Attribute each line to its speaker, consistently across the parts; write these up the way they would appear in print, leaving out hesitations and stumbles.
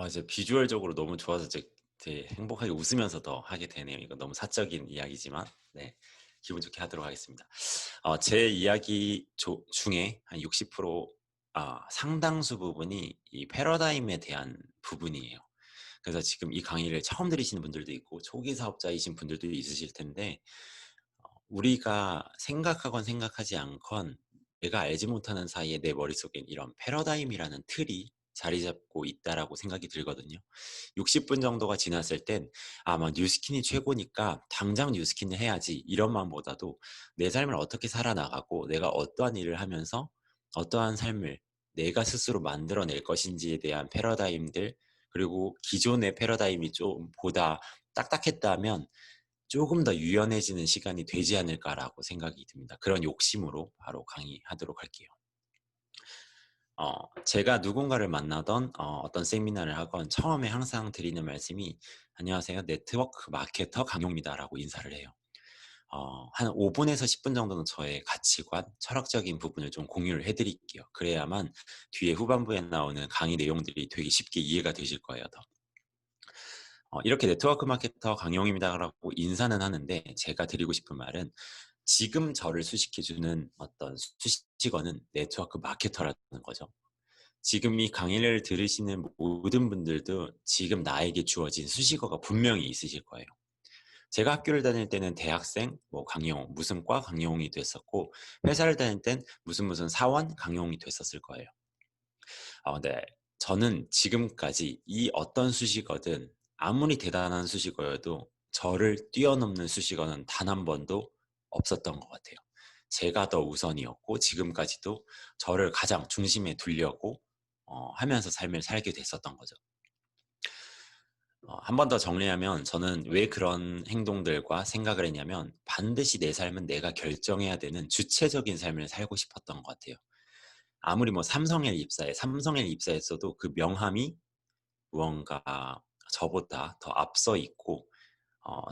Speaker 1: 이제 비주얼적으로 너무 좋아서 이제 되게 행복하게 웃으면서 더 하게 되네요. 이거 너무 사적인 이야기지만 네. 기분 좋게 하도록 하겠습니다. 제 이야기 중에 한 60% 상당수 부분이 이 패러다임에 대한 부분이에요. 그래서 지금 이 강의를 처음 들으시는 분들도 있고 초기 사업자이신 분들도 있으실 텐데 우리가 생각하건 생각하지 않건 내가 알지 못하는 사이에 내 머릿속엔 이런 패러다임이라는 틀이 자리 잡고 있다라고 생각이 들거든요. 60분 정도가 지났을 땐 막 뉴스킨이 최고니까 당장 뉴스킨을 해야지 이런 마음보다도 내 삶을 어떻게 살아나가고 내가 어떠한 일을 하면서 어떠한 삶을 내가 스스로 만들어낼 것인지에 대한 패러다임들, 그리고 기존의 패러다임이 좀 보다 딱딱했다면 조금 더 유연해지는 시간이 되지 않을까라고 생각이 듭니다. 그런 욕심으로 바로 강의하도록 할게요. 제가 누군가를 만나던 어떤 세미나를 하건 처음에 항상 드리는 말씀이 "안녕하세요. 네트워크 마케터 강용입니다."라고 인사를 해요. 한 5 분에서 10분 정도는 저의 가치관, 철학적인 부분을 좀 공유를 해 드릴게요. 그래야만 뒤에 후반부에 나오는 강의 내용들이 되게 쉽게 이해가 되실 거예요 더. 이렇게 "네트워크 마케터 강용입니다."라고 인사는 하는데 제가 드리고 싶은 말은 지금 저를 수식해 주는 어떤 수식어는 네트워크 마케터라는 거죠. 지금 이 강의를 들으시는 모든 분들도 지금 나에게 주어진 수식어가 분명히 있으실 거예요. 제가 학교를 다닐 때는 대학생 뭐 강용, 무슨 과 강용이 됐었고 회사를 다닐 땐 무슨 무슨 사원 강용이 됐었을 거예요. 네. 저는 지금까지 이 어떤 수식어든 아무리 대단한 수식어여도 저를 뛰어넘는 수식어는 단 한 번도 없었던 것 같아요. 제가 더 우선이었고 지금까지도 저를 가장 중심에 두려고 하면서 삶을 살게 됐었던 거죠. 한 번 더 정리하면 저는 왜 그런 행동들과 생각을 했냐면 반드시 내 삶은 내가 결정해야 되는 주체적인 삶을 살고 싶었던 것 같아요. 아무리 뭐 삼성에 입사했어도 그 명함이 무언가 저보다 더 앞서 있고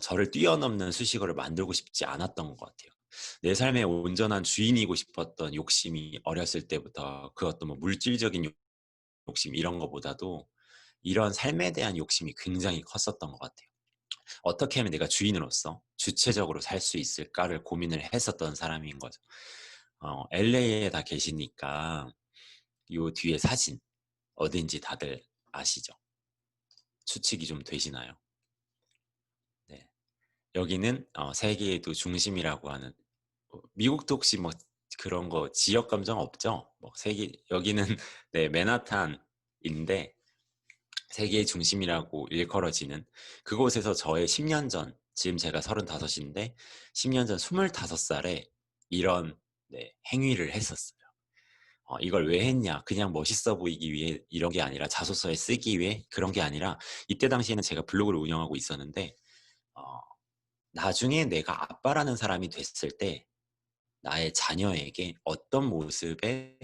Speaker 1: 저를 뛰어넘는 수식어를 만들고 싶지 않았던 것 같아요. 내 삶의 온전한 주인이고 싶었던 욕심이 어렸을 때부터 그 어떤 뭐 물질적인 욕심 이런 거보다도 이런 삶에 대한 욕심이 굉장히 컸었던 것 같아요. 어떻게 하면 내가 주인으로서 주체적으로 살 수 있을까를 고민을 했었던 사람인 거죠. LA에 다 계시니까 요 뒤에 사진 어딘지 다들 아시죠? 추측이 좀 되시나요? 네. 여기는 세계의 또 중심이라고 하는, 미국도 혹시 뭐 그런 거 지역 감정 없죠? 뭐 세계 여기는 네, 맨하탄인데 세계의 중심이라고 일컬어지는 그곳에서 저의 10년 전, 지금 제가 35인데 10년 전 25살에 이런 네, 행위를 했었어요. 이걸 왜 했냐? 그냥 멋있어 보이기 위해 이런 게 아니라 자소서에 쓰기 위해 그런 게 아니라 이때 당시에는 제가 블로그를 운영하고 있었는데 어 나중에 내가 아빠라는 사람이 됐을 때 나의 자녀에게 어떤 모습의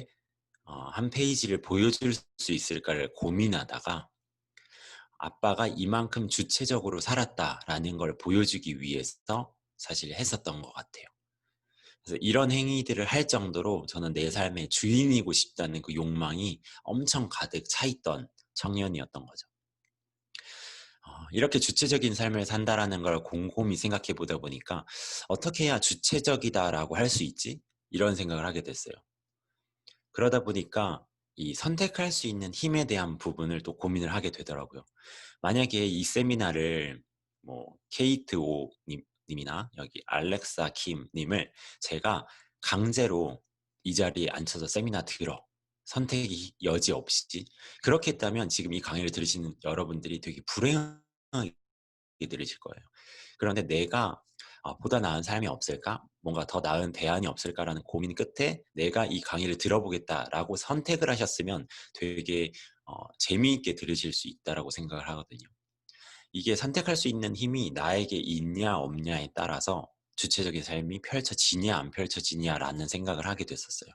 Speaker 1: 한 페이지를 보여줄 수 있을까를 고민하다가 '아빠가 이만큼 주체적으로 살았다.'라는 걸 보여주기 위해서 사실 했었던 것 같아요. 그래서 이런 행위들을 할 정도로 저는 내 삶의 주인이고 싶다는 그 욕망이 엄청 가득 차 있던 청년이었던 거죠. 이렇게 '주체적인 삶을 산다.'라는 걸 곰곰이 생각해 보다 보니까 '어떻게 해야 주체적이다라고 할 수 있지?' 이런 생각을 하게 됐어요. 그러다 보니까 이 선택할 수 있는 힘에 대한 부분을 또 고민을 하게 되더라고요. 만약에 이 세미나를 뭐 케이트 오 님이나 여기 알렉사 킴 님을 제가 강제로 "이 자리에 앉혀서 세미나 들어." 선택의 여지 없이 그렇게 했다면 지금 이 강의를 들으시는 여러분들이 되게 불행하게 들으실 거예요. 그런데 '내가 보다 나은 삶이 없을까? 뭔가 더 나은 대안이 없을까?'라는 고민 끝에 '내가 이 강의를 들어보겠다.'라고 선택을 하셨으면 되게 재미있게 들으실 수 있다라고 생각을 하거든요. 이게 선택할 수 있는 힘이 나에게 있냐 없냐에 따라서 주체적인 삶이 펼쳐지냐 안 펼쳐지냐라는 생각을 하게 됐었어요.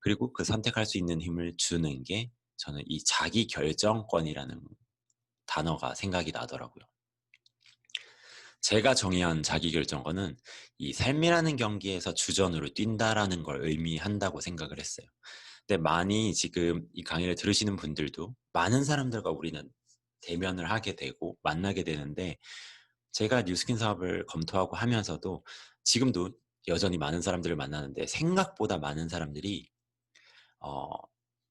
Speaker 1: 그리고 그 선택할 수 있는 힘을 주는 게 저는 이 자기 결정권이라는 단어가 생각이 나더라고요. 제가 정의한 자기결정권은 이 삶이라는 경기에서 주전으로 뛴다라는 걸 의미한다고 생각을 했어요. 근데 많이 지금 이 강의를 들으시는 분들도 많은 사람들과 우리는 대면을 하게 되고 만나게 되는데, 제가 뉴스킨 사업을 검토하고 하면서도 지금도 여전히 많은 사람들을 만나는데, 생각보다 많은 사람들이 어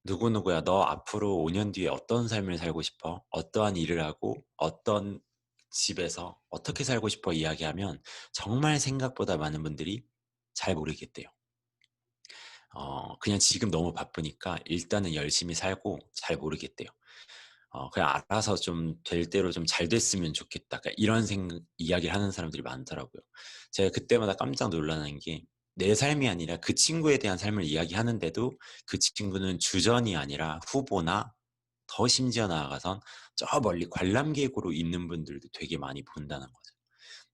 Speaker 1: "누구누구야, 너 앞으로 5년 뒤에 어떤 삶을 살고 싶어? 어떠한 일을 하고 어떤 집에서 어떻게 살고 싶어?" 이야기하면 정말 생각보다 많은 분들이 잘 모르겠대요. 그냥 지금 너무 바쁘니까 일단은 열심히 살고 잘 모르겠대요. 그냥 알아서 좀 될 대로 좀 잘 됐으면 좋겠다. 그러니까 이런 이야기를 하는 사람들이 많더라고요. 제가 그때마다 깜짝 놀라는 게, 내 삶이 아니라 그 친구에 대한 삶을 이야기하는데도 그 친구는 주전이 아니라 후보나 더 심지어 나아가선 저 멀리 관람객으로 있는 분들도 되게 많이 본다는 거죠.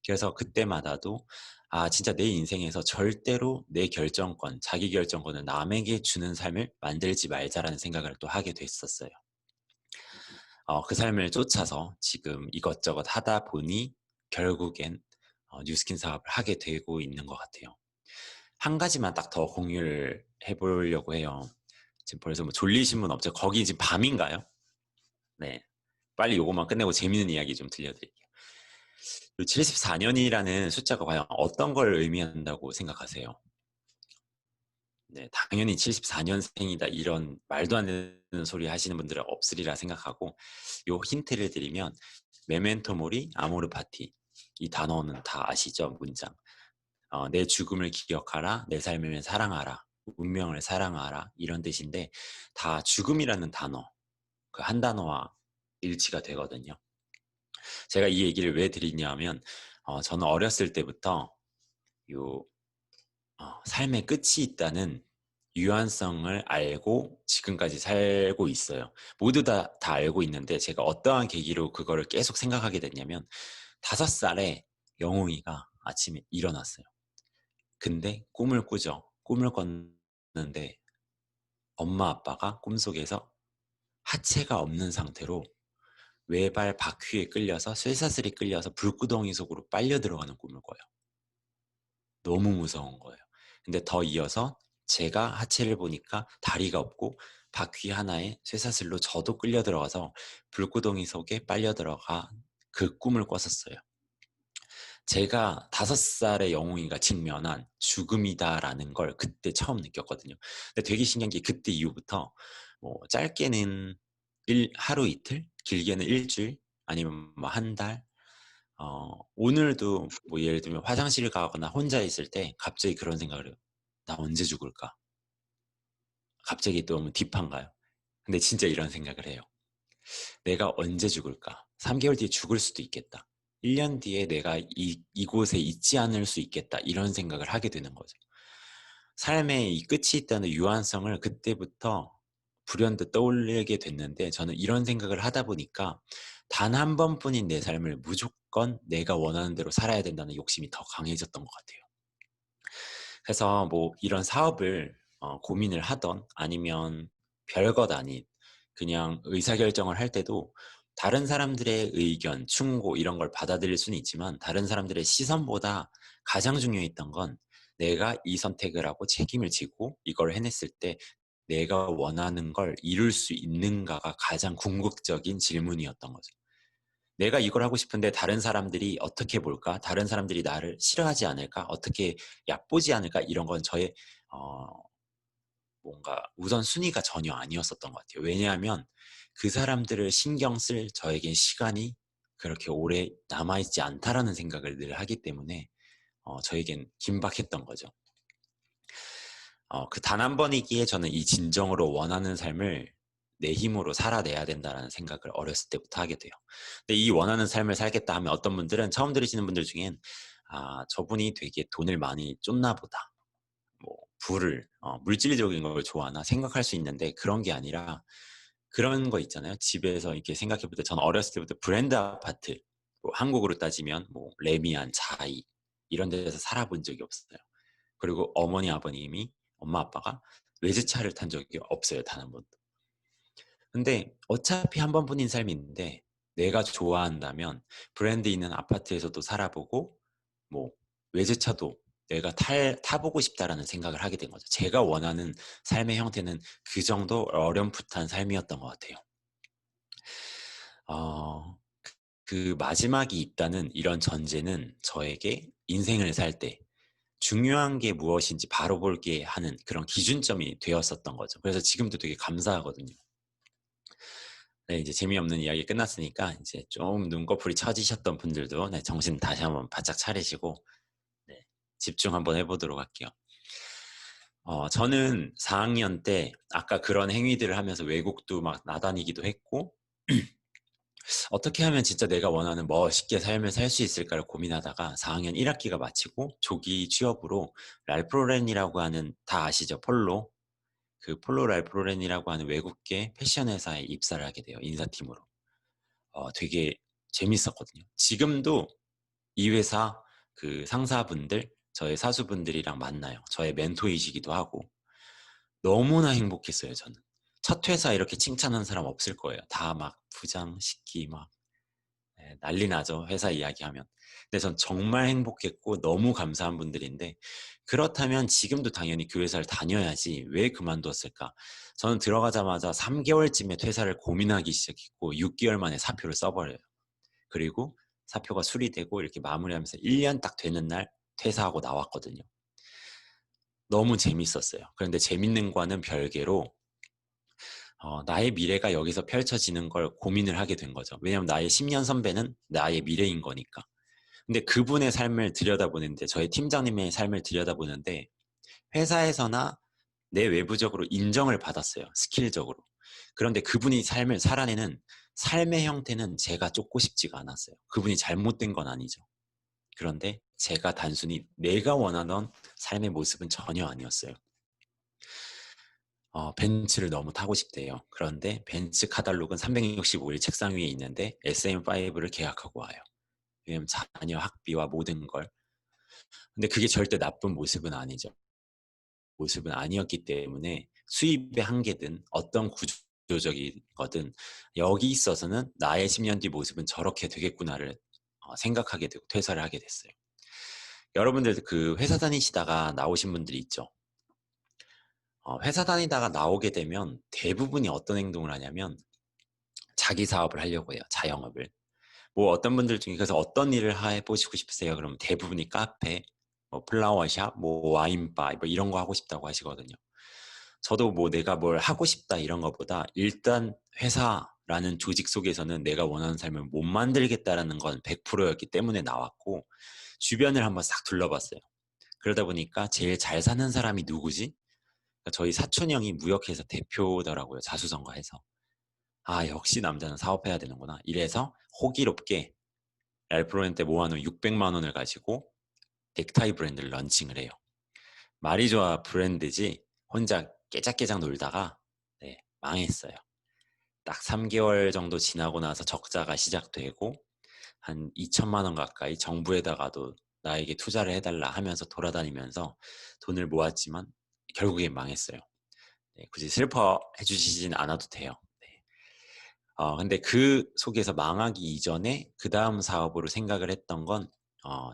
Speaker 1: 그래서 그때마다도 '아, 진짜 내 인생에서 절대로 내 결정권, 자기 결정권을 남에게 주는 삶을 만들지 말자.'라는 생각을 또 하게 됐었어요. 그 삶을 쫓아서 지금 이것저것 하다 보니 결국엔 뉴스킨 사업을 하게 되고 있는 것 같아요. 한 가지만 딱 더 공유를 해 보려고 해요. 지금 벌써 뭐 졸리신 분 없죠? 거기 지금 밤인가요? 네. 빨리 요것만 끝내고 재미있는 이야기 좀 들려드릴게요. 요 74 년이라는 숫자가 과연 어떤 걸 의미한다고 생각하세요? 네. 당연히 74 년생이다 이런 말도 안 되는 소리 하시는 분들은 없으리라 생각하고, 요 힌트를 드리면 메멘토 모리 아모르 파티, 이 단어는 다 아시죠? 문장. "내 죽음을 기억하라. 내 삶을 사랑하라. 운명을 사랑하라." 이런 뜻인데, 다 죽음이라는 단어, 그 한 단어와 일치가 되거든요. 제가 이 얘기를 왜 드리냐면, 저는 어렸을 때부터 요 삶의 끝이 있다는 유한성을 알고 지금까지 살고 있어요. 모두 다 알고 있는데, 제가 어떠한 계기로 그거를 계속 생각하게 됐냐면, 5 살에 영웅이가 아침에 일어났어요. 근데 꿈을 꾸죠. 꿈을 꿨는데 엄마 아빠가 꿈속에서 하체가 없는 상태로 외발 바퀴에 끌려서 쇠사슬이 끌려서 불구덩이 속으로 빨려 들어가는 꿈을 꿔요. 너무 무서운 거예요. 근데 더 이어서 제가 하체를 보니까 다리가 없고 바퀴 하나에 쇠사슬로 저도 끌려 들어가서 불구덩이 속에 빨려 들어가 그 꿈을 꿨었어요. 제가 5 살의 영웅이가 직면한 죽음이다라는 걸 그때 처음 느꼈거든요. 근데 되게 신기한 게, 그때 이후부터 뭐 짧게는 하루 이틀, 길게는 일 주일, 아니면 뭐 한 달, 오늘도 뭐 예를 들면 화장실을 가거나 혼자 있을 때 갑자기 그런 생각을 해요. '나 언제 죽을까?' 갑자기 너무 딥한가요? 근데 진짜 이런 생각을 해요. '내가 언제 죽을까? 3 개월 뒤에 죽을 수도 있겠다. 1년 뒤에 내가 이곳에 있지 않을 수 있겠다.' 이런 생각을 하게 되는 거죠. 삶의 이 끝이 있다는 유한성을 그때부터 불현듯 떠올리게 됐는데, 저는 이런 생각을 하다 보니까 단 한 번뿐인 내 삶을 무조건 내가 원하는 대로 살아야 된다는 욕심이 더 강해졌던 것 같아요. 그래서 뭐 이런 사업을 고민을 하던, 아니면 별것 아닌 그냥 의사결정을 할 때도 다른 사람들의 의견, 충고 이런 걸 받아들일 수는 있지만, 다른 사람들의 시선보다 가장 중요했던 건 내가 이 선택을 하고 책임을 지고 이걸 해냈을 때 내가 원하는 걸 이룰 수 있는가가 가장 궁극적인 질문이었던 거죠. 내가 이걸 하고 싶은데 다른 사람들이 어떻게 볼까? 다른 사람들이 나를 싫어하지 않을까? 어떻게 얕보지 않을까? 이런 건 저의 어 뭔가 우선순위가 전혀 아니었었던 것 같아요. 왜냐하면 그 사람들을 신경 쓸 저에겐 시간이 그렇게 오래 남아 있지 않다라는 생각을 늘 하기 때문에 저에겐 긴박했던 거죠. 그 단 한 번이기에 저는 이 진정으로 원하는 삶을 내 힘으로 살아내야 된다라는 생각을 어렸을 때부터 하게 돼요. 근데 이 원하는 삶을 살겠다 하면 어떤 분들은, 처음 들으시는 분들 중엔 '아, 저분이 되게 돈을 많이 쫓나 보다.' 뭐 부를 물질적인 걸 좋아하나 생각할 수 있는데, 그런 게 아니라 그런 거 있잖아요. 집에서 이렇게 생각해 볼 때, 저는 어렸을 때부터 브랜드 아파트, 뭐 한국으로 따지면 뭐 레미안, 자이 이런 데서 살아본 적이 없어요. 그리고 엄마 아빠가 외제차를 탄 적이 없어요, 단 한 번도. 근데 어차피 한 번뿐인 삶인데 내가 좋아한다면 브랜드 있는 아파트에서도 살아보고, 뭐 외제차도 내가 타보고 싶다라는 생각을 하게 된 거죠. 제가 원하는 삶의 형태는 그 정도 어렴풋한 삶이었던 것 같아요. 어, 그 마지막이 있다는 이런 전제는 저에게 인생을 살 때 중요한 게 무엇인지 바로 볼게 하는 그런 기준점이 되었었던 거죠. 그래서 지금도 되게 감사하거든요. 네, 이제 재미없는 이야기 끝났으니까 이제 좀 눈꺼풀이 처지셨던 분들도 네, 정신 다시 한번 바짝 차리시고 네, 집중 한번 해보도록 할게요. 저는 4학년 때 아까 그런 행위들을 하면서 외국도 막 나다니기도 했고 어떻게 하면 진짜 내가 원하는 멋있게 삶을 살 수 있을까를 고민하다가 4학년 1학기가 마치고 조기 취업으로 랄프로렌이라고 하는, 다 아시죠? 폴로. 그 폴로 랄프로렌이라고 하는 외국계 패션 회사에 입사를 하게 돼요. 인사팀으로. 되게 재밌었거든요. 지금도 이 회사 그 상사분들, 저의 사수분들이랑 만나요. 저의 멘토이시기도 하고. 너무나 행복했어요, 저는. 첫 회사 이렇게 칭찬하는 사람 없을 거예요. 다 막 부장, 식기 막 네, 난리 나죠. 회사 이야기하면. 근데 전 정말 행복했고 너무 감사한 분들인데 그렇다면 지금도 당연히 그 회사를 다녀야지 왜 그만뒀을까? 저는 들어가자마자 3개월쯤에 퇴사를 고민하기 시작했고 6개월 만에 사표를 써버려요. 그리고 사표가 수리되고 이렇게 마무리하면서 1년 딱 되는 날 퇴사하고 나왔거든요. 너무 재밌었어요. 그런데 재밌는 거는 별개로 나의 미래가 여기서 펼쳐지는 걸 고민을 하게 된 거죠. 왜냐하면 나의 10년 선배는 나의 미래인 거니까. 근데 그분의 삶을 들여다보는데, 저희 팀장님의 삶을 들여다보는데 회사에서나 내 외부적으로 인정을 받았어요. 스킬적으로. 그런데 그분이 삶을 살아내는 삶의 형태는 제가 쫓고 싶지가 않았어요. 그분이 잘못된 건 아니죠. 그런데 제가 단순히 내가 원하던 삶의 모습은 전혀 아니었어요. 벤츠를 너무 타고 싶대요. 그런데 벤츠 카탈로그는 365일 책상 위에 있는데 SM5를 계약하고 와요. 왜냐면 자녀 학비와 모든 걸. 근데 그게 절대 나쁜 모습은 아니죠. 모습은 아니었기 때문에 수입의 한계든 어떤 구조적인 거든 여기 있어서는 나의 10년 뒤 모습은 저렇게 되겠구나를 생각하게 되고 퇴사를 하게 됐어요. 여러분들 그 회사 다니시다가 나오신 분들이 있죠. 회사 다니다가 나오게 되면 대부분이 어떤 행동을 하냐면 자기 사업을 하려고 해요. 자영업을. 뭐 어떤 분들 중에 그래서 어떤 일을 해보시고 싶으세요? 그러면 대부분이 카페, 뭐 플라워샵, 뭐 와인바 뭐 이런 거 하고 싶다고 하시거든요. 저도 뭐 내가 뭘 하고 싶다 이런 것보다 일단 회사라는 조직 속에서는 내가 원하는 삶을 못 만들겠다라는 건 100%였기 때문에 나왔고 주변을 한번 싹 둘러봤어요. 그러다 보니까 제일 잘 사는 사람이 누구지? 그러니까 저희 사촌 형이 무역회사 대표더라고요. 자수성가해서. 아, 역시 남자는 사업해야 되는구나. 이래서 호기롭게 랄프로렌 때 모아놓은 600만 원을 가지고 넥타이 브랜드를 런칭을 해요. 말이 좋아 브랜드지 혼자 깨작깨작 놀다가 네, 망했어요. 딱 3개월 정도 지나고 나서 적자가 시작되고 한 2천만 원 가까이 정부에다가도 나에게 투자를 해달라 하면서 돌아다니면서 돈을 모았지만 결국엔 망했어요. 네, 굳이 슬퍼해 주시진 않아도 돼요. 네. 근데 그 속에서 망하기 이전에 그 다음 사업으로 생각을 했던 건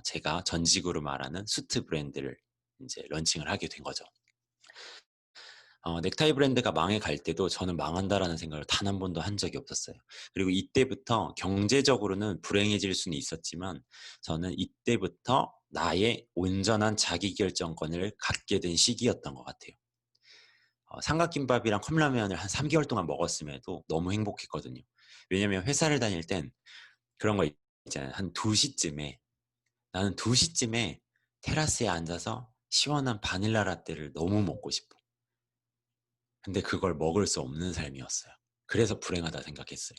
Speaker 1: 제가 전직으로 말하는 수트 브랜드를 이제 런칭을 하게 된 거죠. 넥타이 브랜드가 망해 갈 때도 저는 망한다라는 생각을 단 한 번도 한 적이 없었어요. 그리고 이때부터 경제적으로는 불행해질 수는 있었지만 저는 이때부터 나의 온전한 자기결정권을 갖게 된 시기였던 것 같아요. 삼각김밥이랑 컵라면을 한 3개월 동안 먹었음에도 너무 행복했거든요. 왜냐면 회사를 다닐 땐 그런 거 있잖아요. 한 2시쯤에 나는 2시쯤에 테라스에 앉아서 시원한 바닐라 라떼를 너무 먹고 싶어. 근데 그걸 먹을 수 없는 삶이었어요. 그래서 불행하다 생각했어요.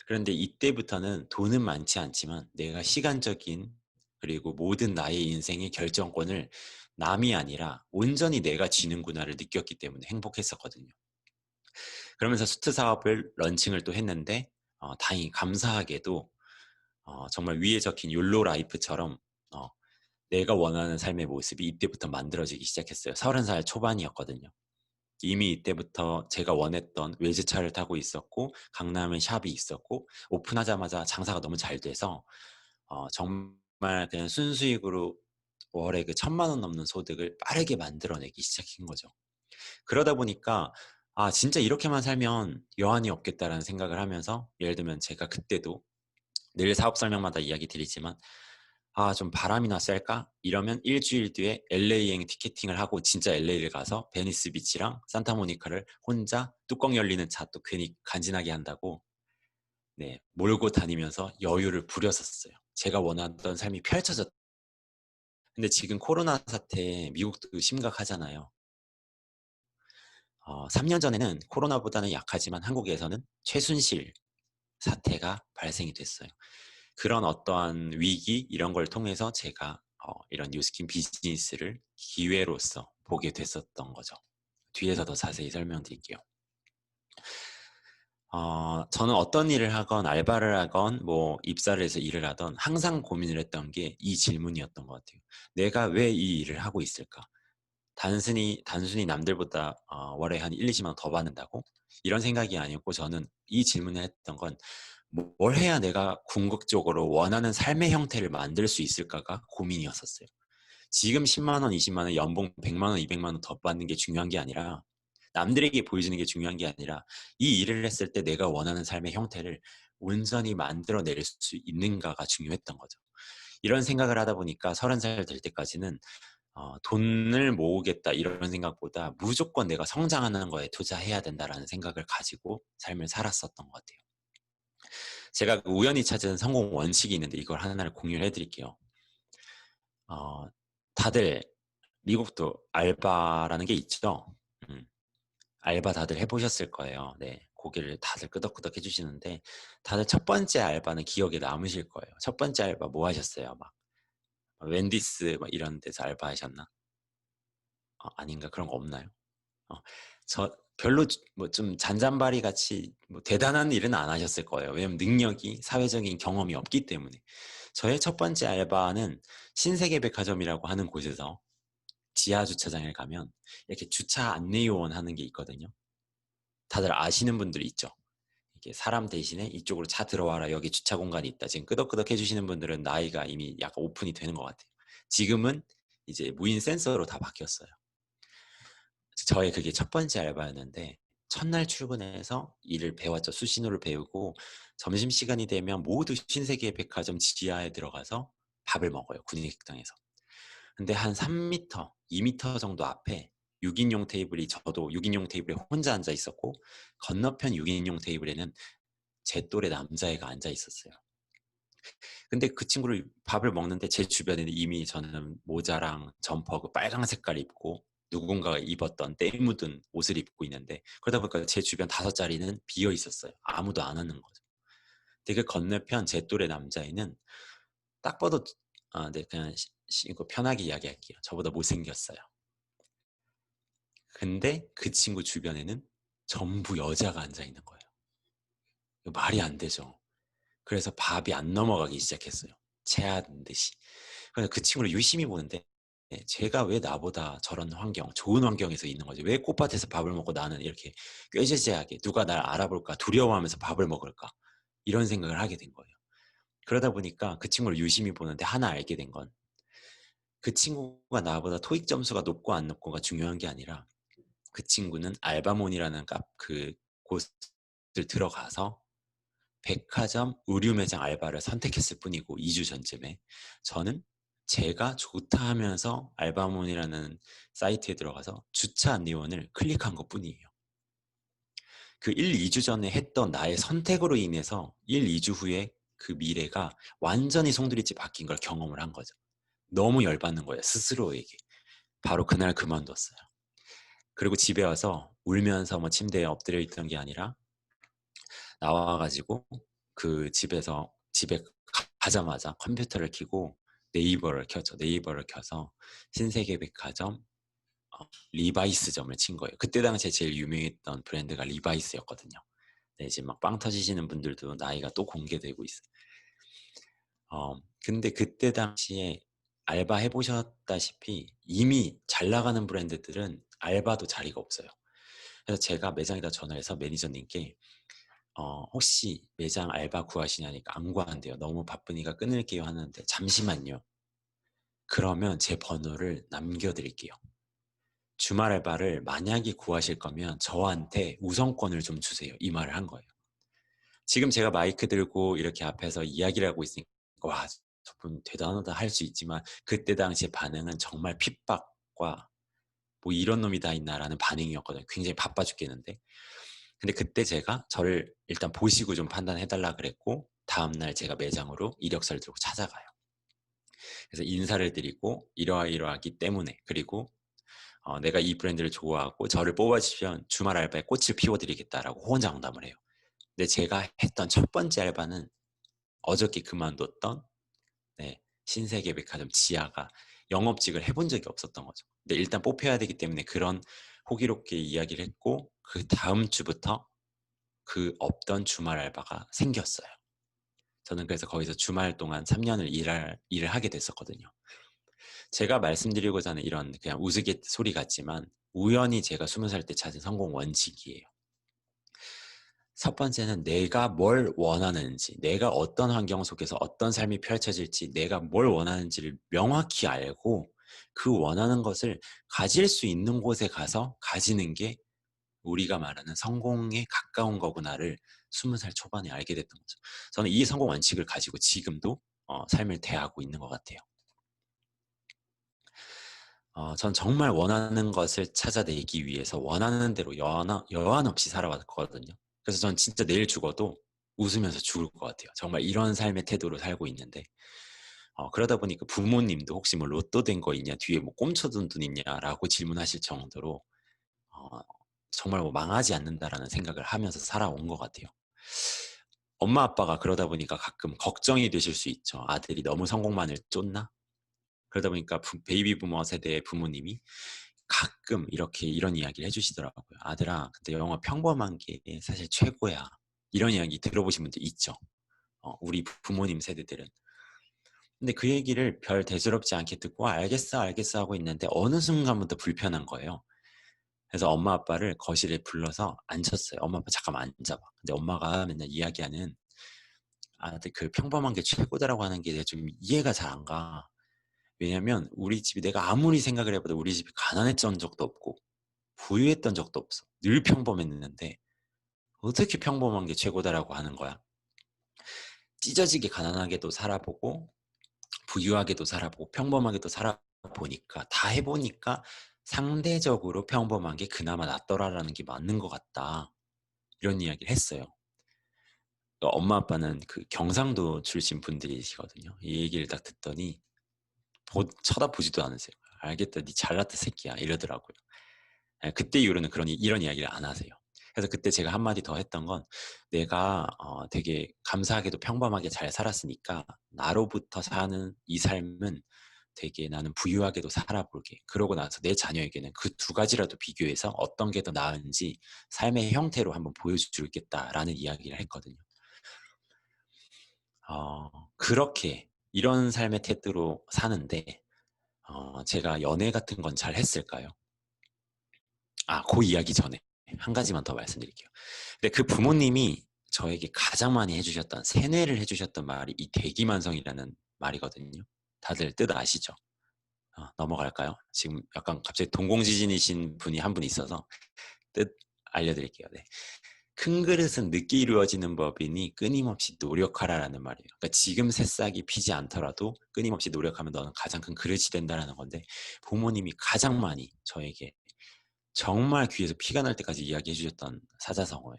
Speaker 1: 그런데 이때부터는 돈은 많지 않지만 내가 시간적인 그리고 모든 나의 인생의 결정권을 남이 아니라 온전히 내가 쥐는구나를 느꼈기 때문에 행복했었거든요. 그러면서 수트 사업을 런칭을 또 했는데 다행히 감사하게도 정말 위에 적힌 욜로 라이프처럼 내가 원하는 삶의 모습이 이때부터 만들어지기 시작했어요. 30살 초반이었거든요. 이미 이때부터 제가 원했던 외제차를 타고 있었고 강남에 샵이 있었고 오픈하자마자 장사가 너무 잘 돼서 정말 그냥 순수익으로 월에 그 1,000만 원 넘는 소득을 빠르게 만들어내기 시작한 거죠. 그러다 보니까 '아 진짜 이렇게만 살면 여한이 없겠다.'라는 생각을 하면서, 예를 들면 제가 그때도 늘 사업 설명마다 이야기 드리지만 '아 좀 바람이나 쐴까?' 이러면 일 주일 뒤에 LA행 티켓팅을 하고 진짜 LA를 가서 베니스 비치랑 산타모니카를 혼자 뚜껑 열리는 차 또 괜히 간지나게 한다고 네 몰고 다니면서 여유를 부렸었어요. 제가 원하던 삶이 펼쳐졌. 근데 지금 코로나 사태 미국도 심각하잖아요. 3년 전에는 코로나보다는 약하지만 한국에서는 최순실 사태가 발생이 됐어요. 그런 어떠한 위기 이런 걸 통해서 제가 이런 뉴스킨 비즈니스를 기회로서 보게 됐었던 거죠. 뒤에서 더 자세히 설명드릴게요. 저는 어떤 일을 하건 알바를 하건 뭐 입사를 해서 일을 하던 항상 고민을 했던 게 이 질문이었던 것 같아요. '내가 왜 이 일을 하고 있을까?' 단순히 남들보다 월에 한 1-20만 원 더 받는다고? 이런 생각이 아니었고, 저는 이 질문을 했던 건 '뭘 해야 내가 궁극적으로 원하는 삶의 형태를 만들 수 있을까?'가 고민이었었어요. 지금 10만 원, 20만 원 연봉 100만 원, 200만 원 더 받는 게 중요한 게 아니라, 남들에게 보여주는 게 중요한 게 아니라, 이 일을 했을 때 내가 원하는 삶의 형태를 온전히 만들어낼 수 있는가가 중요했던 거죠. 이런 생각을 하다 보니까 30살 될 때까지는 '돈을 모으겠다.' 이런 생각보다 '무조건 내가 성장하는 거에 투자해야 된다.'라는 생각을 가지고 삶을 살았었던 것 같아요. 제가 그 우연히 찾은 성공 원칙이 있는데 이걸 하나를 공유를 해 드릴게요. 어 다들 미국도 알바라는 게 있죠. 음. 알바 다들 해 보셨을 거예요. 네. 고개를 다들 끄덕끄덕 해 주시는데, 다들 첫 번째 알바는 기억에 남으실 거예요. 첫 번째 알바 뭐 하셨어요? 막 웬디스 막 이런 데서 알바하셨나? 아닌가? 그런 거 없나요? 어 저 별로 뭐 좀 잔잔바리 같이 뭐 대단한 일은 안 하셨을 거예요. 왜냐면 능력이, 사회적인 경험이 없기 때문에. 저의 첫 번째 알바는 신세계백화점이라고 하는 곳에서 지하 주차장에 가면 이렇게 주차 안내 요원 하는 게 있거든요. 다들 아시는 분들이 있죠. 이렇게 사람 대신에 "이쪽으로 차 들어와라. 여기 주차 공간이 있다." 지금 끄덕끄덕 해 주시는 분들은 나이가 이미 약간 오픈이 되는 것 같아요. 지금은 이제 무인 센서로 다 바뀌었어요. 저의 그게 첫 번째 알바였는데, 첫날 출근해서 일을 배웠죠. 수신호를 배우고 점심시간이 되면 모두 신세계 백화점 지하에 들어가서 밥을 먹어요, 구내식당에서. 근데 한 3 미터, 2 미터 정도 앞에 6 인용 테이블이, 저도 6 인용 테이블에 혼자 앉아 있었고, 건너편 6 인용 테이블에는 제 또래 남자애가 앉아 있었어요. 근데 그 친구를 밥을 먹는데 제 주변에는 이미 저는 모자랑 점퍼 그 빨강 색깔 입고 누군가가 입었던 때 묻은 옷을 입고 있는데, 그러다 보니까 제 주변 5 자리는 비어 있었어요. 아무도 안 오는 거죠. 근데 그 건너편 제 또래 남자애는 딱 봐도 네 그냥 이거 편하게 이야기할게요. 저보다 못생겼어요. 근데 그 친구 주변에는 전부 여자가 앉아 있는 거예요. 이거 말이 안 되죠. 그래서 밥이 안 넘어가기 시작했어요, 체하는 듯이. 그래서 그 친구를 유심히 보는데 제가 왜 나보다 저런 환경, 좋은 환경에서 있는 거지, 왜 꽃밭에서 밥을 먹고 나는 이렇게 꾀지지하게 누가 날 알아볼까 두려워하면서 밥을 먹을까, 이런 생각을 하게 된 거예요. 그러다 보니까 그 친구를 유심히 보는데 하나 알게 된 건, 그 친구가 나보다 토익 점수가 높고 안 높고가 중요한 게 아니라, 그 친구는 알바몬이라는 그 곳을 들어가서 백화점 의류 매장 알바를 선택했을 뿐이고, 2주 전쯤에. 저는 제가 좋다 하면서 알바몬이라는 사이트에 들어가서 주차 안내원을 클릭한 것뿐이에요. 그 1-2주 전에 했던 나의 선택으로 인해서 1-2주 후에 그 미래가 완전히 송두리째 바뀐 걸 경험을 한 거죠. 너무 열받는 거예요, 스스로에게. 바로 그날 그만뒀어요. 그리고 집에 와서 울면서 뭐 침대에 엎드려 있던 게 아니라, 나와 가지고 그 집에 가자마자 컴퓨터를 켜고 네이버를 켰죠. 네이버를 켜서 신세계백화점 리바이스점을 친 거예요. 그때 당시에 제일 유명했던 브랜드가 리바이스였거든요. 네, 지금 막 빵 터지시는 분들도 나이가 또 공개되고 있어요. 근데 그때 당시에 알바해 보셨다시피 이미 잘 나가는 브랜드들은 알바도 자리가 없어요. 그래서 제가 매장에다 전화해서 매니저님께 "혹시 매장 알바 구하시냐니까." "안 구한대요. 너무 바쁘니까 끊을게요." 하는데 "잠시만요." 그러면 제 번호를 남겨드릴게요. 주말 알바를 만약에 구하실 거면 저한테 우선권을 좀 주세요. 이 말을 한 거예요. 지금 제가 마이크 들고 이렇게 앞에서 이야기를 하고 있으니까 와, 저분 대단하다 할 수 있지만 그때 당시의 반응은 정말 핍박과 뭐 이런 놈이 다 있나라는 반응이었거든요. 굉장히 바빠 죽겠는데. 근데 그때 제가 저를 일단 보시고 좀 판단해달라 그랬고 다음날 제가 매장으로 이력서를 들고 찾아가요. 그래서 인사를 드리고 이러이러하기 때문에 그리고 내가 이 브랜드를 좋아하고 저를 뽑아주시면 주말 알바에 꽃을 피워드리겠다라고 호언장담을 해요. 근데 제가 했던 첫 번째 알바는 어저께 그만뒀던 신세계백화점 지하가 영업직을 해본 적이 없었던 거죠. 근데 일단 뽑혀야 되기 때문에 그런 호기롭게 이야기를 했고 그 다음 주부터 그 없던 주말 알바가 생겼어요. 저는 그래서 거기서 주말 동안 3년을 일을 하게 됐었거든요. 제가 말씀드리고자 하는 이런 그냥 우스갯소리 같지만 우연히 제가 20살 때 찾은 성공 원칙이에요. 첫 번째는 내가 뭘 원하는지, 내가 어떤 환경 속에서 어떤 삶이 펼쳐질지, 내가 뭘 원하는지를 명확히 알고 그 원하는 것을 가질 수 있는 곳에 가서 가지는 게 우리가 말하는 성공에 가까운 거구나를 20살 초반에 알게 됐던 거죠. 저는 이 성공 원칙을 가지고 지금도 삶을 대하고 있는 것 같아요. 전 정말 원하는 것을 찾아내기 위해서 원하는 대로 여한 없이 살아왔거든요. 그래서 전 진짜 내일 죽어도 웃으면서 죽을 것 같아요. 정말 이런 삶의 태도로 살고 있는데 그러다 보니까 부모님도 혹시 뭐 로또 된 거 있냐, 뒤에 뭐 꼼쳐둔 돈 있냐라고 질문하실 정도로 어, 정말 뭐 망하지 않는다라는 생각을 하면서 살아온 것 같아요. 엄마 아빠가 그러다 보니까 가끔 걱정이 되실 수 있죠. 아들이 너무 성공만을 쫓나? 그러다 보니까 베이비 부머 세대의 부모님이 가끔 이렇게 이런 이야기를 해주시더라고요. 아들아, 근데 영어 평범한 게 사실 최고야. 이런 이야기 들어보신 분들 있죠. 우리 부모님 세대들은. 근데 그 얘기를 별 대수롭지 않게 듣고 알겠어 알겠어 하고 있는데 어느 순간부터 불편한 거예요. 그래서 엄마 아빠를 거실에 불러서 앉혔어요. 엄마 아빠 잠깐만 앉아봐. 근데 엄마가 맨날 이야기하는 아들 그 평범한 게 최고다라고 하는 게 좀 이해가 잘 안 가. 왜냐면 우리 집이 내가 아무리 생각을 해봐도 우리 집이 가난했던 적도 없고 부유했던 적도 없어. 늘 평범했는데 어떻게 평범한 게 최고다라고 하는 거야. 찢어지게 가난하게도 살아보고 부유하게도 살아보고 평범하게도 살아보니까 다 해보니까 상대적으로 평범한 게 그나마 낫더라라는 게 맞는 것 같다. 이런 이야기를 했어요. 엄마 아빠는 그 경상도 출신 분들이시거든요. 이 얘기를 딱 듣더니 쳐다보지도 않으세요. 알겠다, 니 잘났다 새끼야 이러더라고요. 그때 이후로는 이런 이야기를 안 하세요. 그래서 그때 제가 한마디 더 했던 건 내가 되게 감사하게도 평범하게 잘 살았으니까 나로부터 사는 이 삶은 되게 나는 부유하게도 살아볼게. 그러고 나서 내 자녀에게는 그 두 가지라도 비교해서 어떤 게 더 나은지 삶의 형태로 한번 보여주겠다라는 이야기를 했거든요. 그렇게 이런 삶의 태도로 사는데 제가 연애 같은 건 잘 했을까요? 그 이야기 전에 한 가지만 더 말씀드릴게요. 근데 그 부모님이 저에게 가장 많이 해주셨던 세뇌를 해주셨던 말이 이 대기만성이라는 말이거든요. 다들 뜻 아시죠? 넘어갈까요? 지금 약간 갑자기 동공지진이신 분이 한 분 있어서 뜻 알려드릴게요. 네. 큰 그릇은 늦게 이루어지는 법이니 끊임없이 노력하라라는 말이에요. 그러니까 지금 새싹이 피지 않더라도 끊임없이 노력하면 너는 가장 큰 그릇이 된다라는 건데 부모님이 가장 많이 저에게 정말 귀에서 피가 날 때까지 이야기해 주셨던 사자성어예요.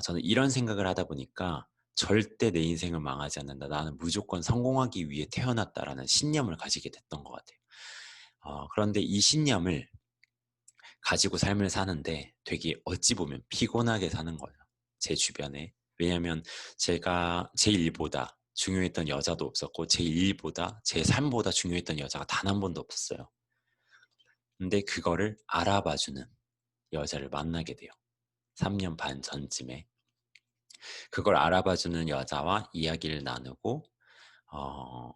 Speaker 1: 저는 이런 생각을 하다 보니까 절대 내 인생을 망하지 않는다. 나는 무조건 성공하기 위해 태어났다라는 신념을 가지게 됐던 것 같아요. 그런데 이 신념을 가지고 삶을 사는데 되게 어찌 보면 피곤하게 사는 거예요. 제 주변에. 왜냐하면 제가 제 일보다 중요했던 여자도 없었고 제 일보다 제 삶보다 중요했던 여자가 단 한 번도 없었어요. 근데 그거를 알아봐주는 여자를 만나게 돼요. 3년 반 전쯤에. 그걸 알아봐주는 여자와 이야기를 나누고 어,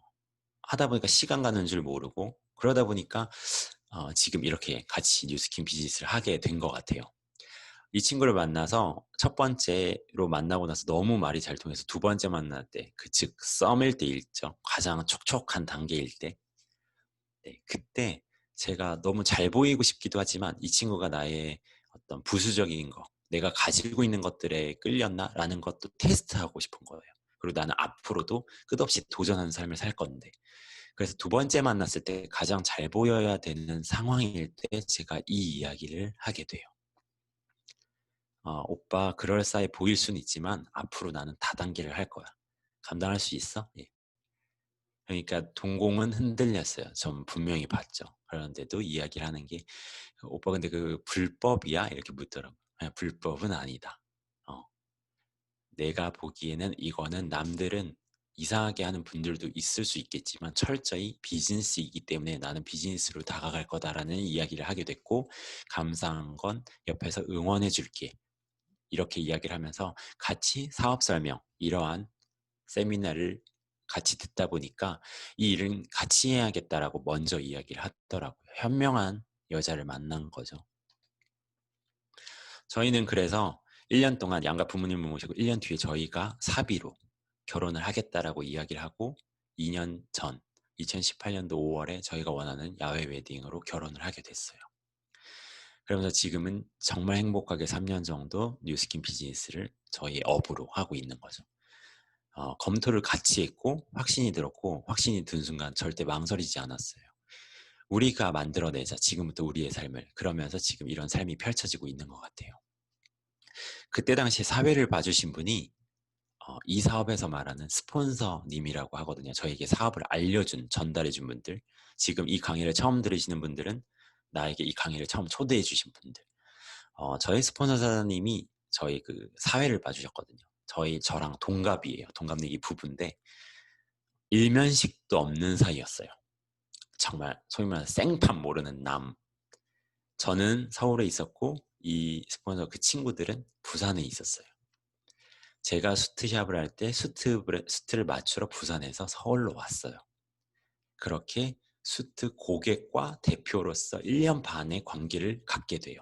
Speaker 1: 하다 보니까 시간 가는 줄 모르고 그러다 보니까 지금 이렇게 같이 뉴스킨 비즈니스를 하게 된 것 같아요. 이 친구를 만나서 첫 번째로 만나고 나서 너무 말이 잘 통해서 두 번째 만날 때, 즉 썸일 때 있죠. 가장 촉촉한 단계일 때 네, 그때 제가 너무 잘 보이고 싶기도 하지만 이 친구가 나의 어떤 부수적인 거, 내가 가지고 있는 것들에 끌렸나라는 것도 테스트하고 싶은 거예요. 그리고 나는 앞으로도 끝없이 도전하는 삶을 살 건데. 그래서 두 번째 만났을 때 가장 잘 보여야 되는 상황일 때 제가 이 이야기를 하게 돼요. 오빠 그럴싸해 보일 수는 있지만 앞으로 나는 다단계를 할 거야. 감당할 수 있어? 예. 그러니까 동공은 흔들렸어요. 전 분명히 봤죠. 그런데도 이야기를 하는 게 오빠 근데 그 불법이야? 이렇게 묻더라고요. 불법은 아니다. 어, 내가 보기에는 이거는 남들은 이상하게 하는 분들도 있을 수 있겠지만 철저히 비즈니스이기 때문에 나는 비즈니스로 다가갈 거다라는 이야기를 하게 됐고, 감사한 건 옆에서 응원해 줄게. 이렇게 이야기를 하면서 같이 사업 설명, 이러한 세미나를 같이 듣다 보니까 이 일은 같이 해야겠다라고 먼저 이야기를 하더라고요. 현명한 여자를 만난 거죠. 저희는 그래서 1년 동안 양가 부모님을 모시고 1년 뒤에 저희가 사비로 결혼을 하겠다라고 이야기를 하고 2년 전 2018년도 5월에 저희가 원하는 야외 웨딩으로 결혼을 하게 됐어요. 그러면서 지금은 정말 행복하게 3년 정도 뉴스킨 비즈니스를 저희 업으로 하고 있는 거죠. 검토를 같이 했고 확신이 들었고 확신이 든 순간 절대 망설이지 않았어요. 우리가 만들어내자 지금부터 우리의 삶을, 그러면서 지금 이런 삶이 펼쳐지고 있는 것 같아요. 그때 당시에 사회를 봐주신 분이 이 사업에서 말하는 스폰서님이라고 하거든요. 저에게 사업을 알려준, 전달해준 분들, 지금 이 강의를 처음 들으시는 분들은 나에게 이 강의를 처음 초대해 주신 분들. 저희 스폰서사님이 저희 그 사회를 봐주셨거든요. 저랑 동갑이에요. 동갑내기 부부인데 일면식도 없는 사이였어요. 정말 소위 말해서 생판 모르는 남. 저는 서울에 있었고 이 스폰서 그 친구들은 부산에 있었어요. 제가 수트샵을 할 때 수트를 맞추러 부산에서 서울로 왔어요. 그렇게 수트 고객과 대표로서 1년 반의 관계를 갖게 돼요.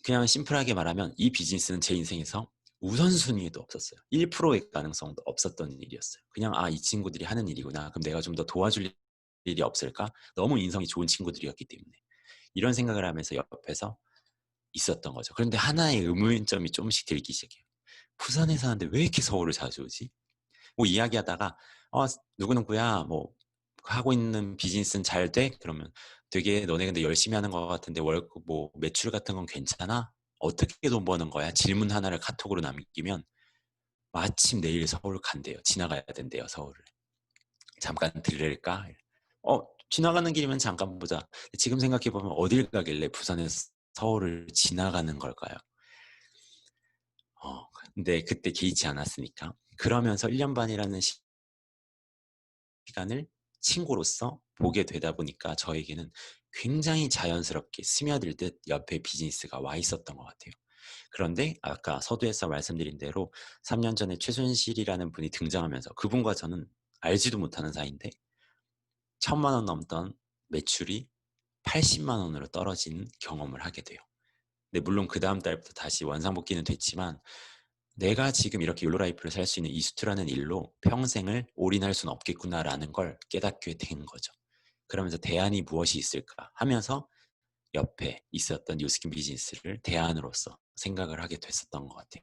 Speaker 1: 그냥 심플하게 말하면 이 비즈니스는 제 인생에서 우선순위에도 없었어요. 1%의 가능성도 없었던 일이었어요. 그냥 이 친구들이 하는 일이구나. 그럼 내가 좀 더 도와줄 일이 없을까? 너무 인성이 좋은 친구들이었기 때문에. 이런 생각을 하면서 옆에서 있었던 거죠. 그런데 하나의 의문점이 조금씩 들기 시작해요. 부산에 사는데 왜 이렇게 서울을 자주 오지? 뭐 이야기하다가 누구누구야 뭐 하고 있는 비즈니스는 잘 돼? 그러면 되게 너네 근데 열심히 하는 것 같은데 월급 뭐 매출 같은 건 괜찮아? 어떻게 돈 버는 거야? 질문 하나를 카톡으로 남기면 마침 내일 서울 간대요. 지나가야 된대요, 서울을. 잠깐 들를까? 지나가는 길이면 잠깐 보자. 지금 생각해보면 어딜 가길래 부산에서 서울을 지나가는 걸까요? 근데 그때 개의치 않았으니까. 그러면서 1년 반이라는 시간을 친구로서 보게 되다 보니까 저에게는 굉장히 자연스럽게 스며들 듯 옆에 비즈니스가 와 있었던 것 같아요. 그런데 아까 서두에서 말씀드린 대로 3년 전에 최순실이라는 분이 등장하면서 그분과 저는 알지도 못하는 사이인데 1,000만 원 넘던 매출이 80만 원으로 떨어진 경험을 하게 돼요. 근데 물론 그 다음 달부터 다시 원상복귀는 됐지만 내가 지금 이렇게 욜로라이프를 살 수 있는 이 수트라는 일로 평생을 올인할 수는 없겠구나라는 걸 깨닫게 된 거죠. 그러면서 대안이 무엇이 있을까 하면서 옆에 있었던 뉴스킨 비즈니스를 대안으로서 생각을 하게 됐었던 것 같아요.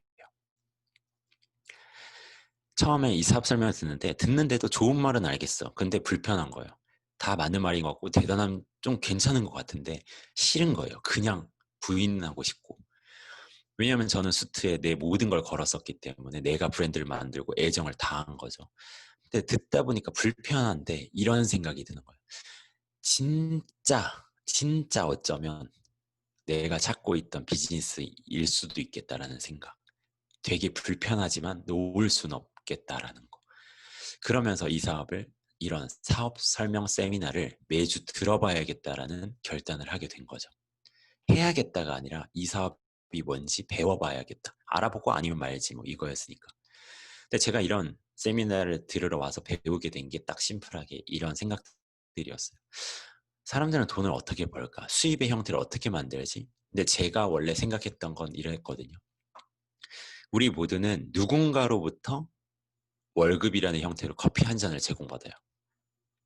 Speaker 1: 처음에 이 사업 설명을 듣는데도 좋은 말은 알겠어. 근데 불편한 거예요. 다 맞는 말인 것 같고 좀 괜찮은 것 같은데 싫은 거예요. 그냥 부인하고 싶고. 왜냐하면 저는 수트에 내 모든 걸 걸었었기 때문에 내가 브랜드를 만들고 애정을 다한 거죠. 근데 듣다 보니까 불편한데 이런 생각이 드는 거예요. 진짜 어쩌면 내가 찾고 있던 비즈니스일 수도 있겠다라는 생각. 되게 불편하지만 놓을 수는 없겠다라는 거. 그러면서 이 사업을, 이런 사업 설명 세미나를 매주 들어봐야겠다라는 결단을 하게 된 거죠. 해야겠다가 아니라 이 사업이 뭔지 배워봐야겠다. 알아보고 아니면 말지 뭐 이거였으니까. 근데 제가 이런 세미나를 들으러 와서 배우게 된 게 딱 심플하게 이런 생각들이었어요. 사람들은 돈을 어떻게 벌까? 수입의 형태를 어떻게 만들지? 근데 제가 원래 생각했던 건 이랬거든요. 우리 모두는 누군가로부터 월급이라는 형태로 커피 한 잔을 제공받아요.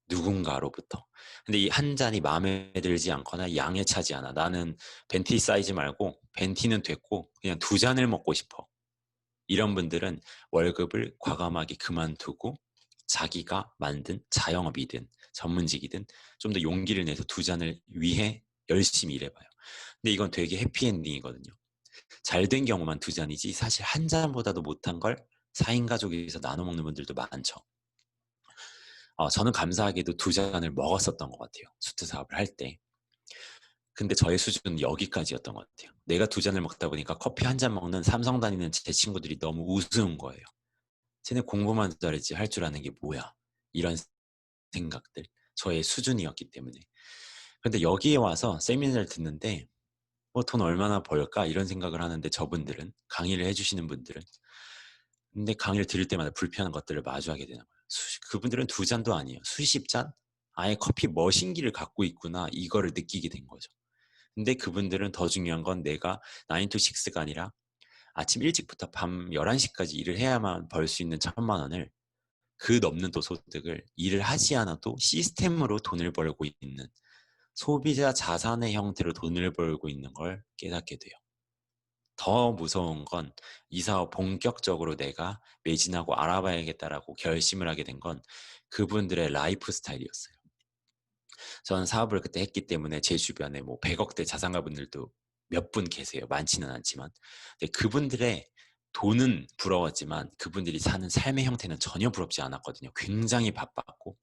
Speaker 1: 누군가로부터. 근데 이 한 잔이 마음에 들지 않거나 양에 차지 않아. 나는 벤티 사이즈 말고 벤티는 됐고 그냥 두 잔을 먹고 싶어. 이런 분들은 월급을 과감하게 그만두고 자기가 만든 자영업이든 전문직이든 좀 더 용기를 내서 두 잔을 위해 열심히 일해봐요. 근데 이건 되게 해피엔딩이거든요. 잘 된 경우만 두 잔이지 사실 한 잔보다도 못한 걸 4인 가족에서 나눠 먹는 분들도 많죠. 저는 감사하게도 두 잔을 먹었었던 것 같아요. 수트 사업을 할 때. 근데 저의 수준은 여기까지였던 것 같아요. 내가 두 잔을 먹다 보니까 커피 한 잔 먹는 삼성 다니는 제 친구들이 너무 우스운 거예요. 쟤네 공부만 잘했지 할 줄 아는 게 뭐야. 이런 생각들. 저의 수준이었기 때문에. 근데 여기에 와서 세미나를 듣는데 돈 얼마나 벌까 이런 생각을 하는데 저분들은 강의를 해주시는 분들은 근데 강의를 들을 때마다 불편한 것들을 마주하게 되는 거예요. 그분들은 두 잔도 아니에요. 수십 잔? 아예 커피 머신기를 갖고 있구나 이거를 느끼게 된 거죠. 근데 그분들은 더 중요한 건 내가 9 to 6가 아니라 아침 일찍부터 밤 11시까지 일을 해야만 벌 수 있는 1,000만 원을 그 넘는 또 소득을 일을 하지 않아도 시스템으로 돈을 벌고 있는 소비자 자산의 형태로 돈을 벌고 있는 걸 깨닫게 돼요. 더 무서운 건 이 사업 본격적으로 내가 매진하고 알아봐야겠다라고 결심을 하게 된 건 그분들의 라이프 스타일이었어요. 저는 사업을 그때 했기 때문에 제 주변에 뭐 100억대 자산가 분들도 몇 분 계세요. 많지는 않지만. 근데 그분들의 돈은 부러웠지만 그분들이 사는 삶의 형태는 전혀 부럽지 않았거든요. 굉장히 바빴고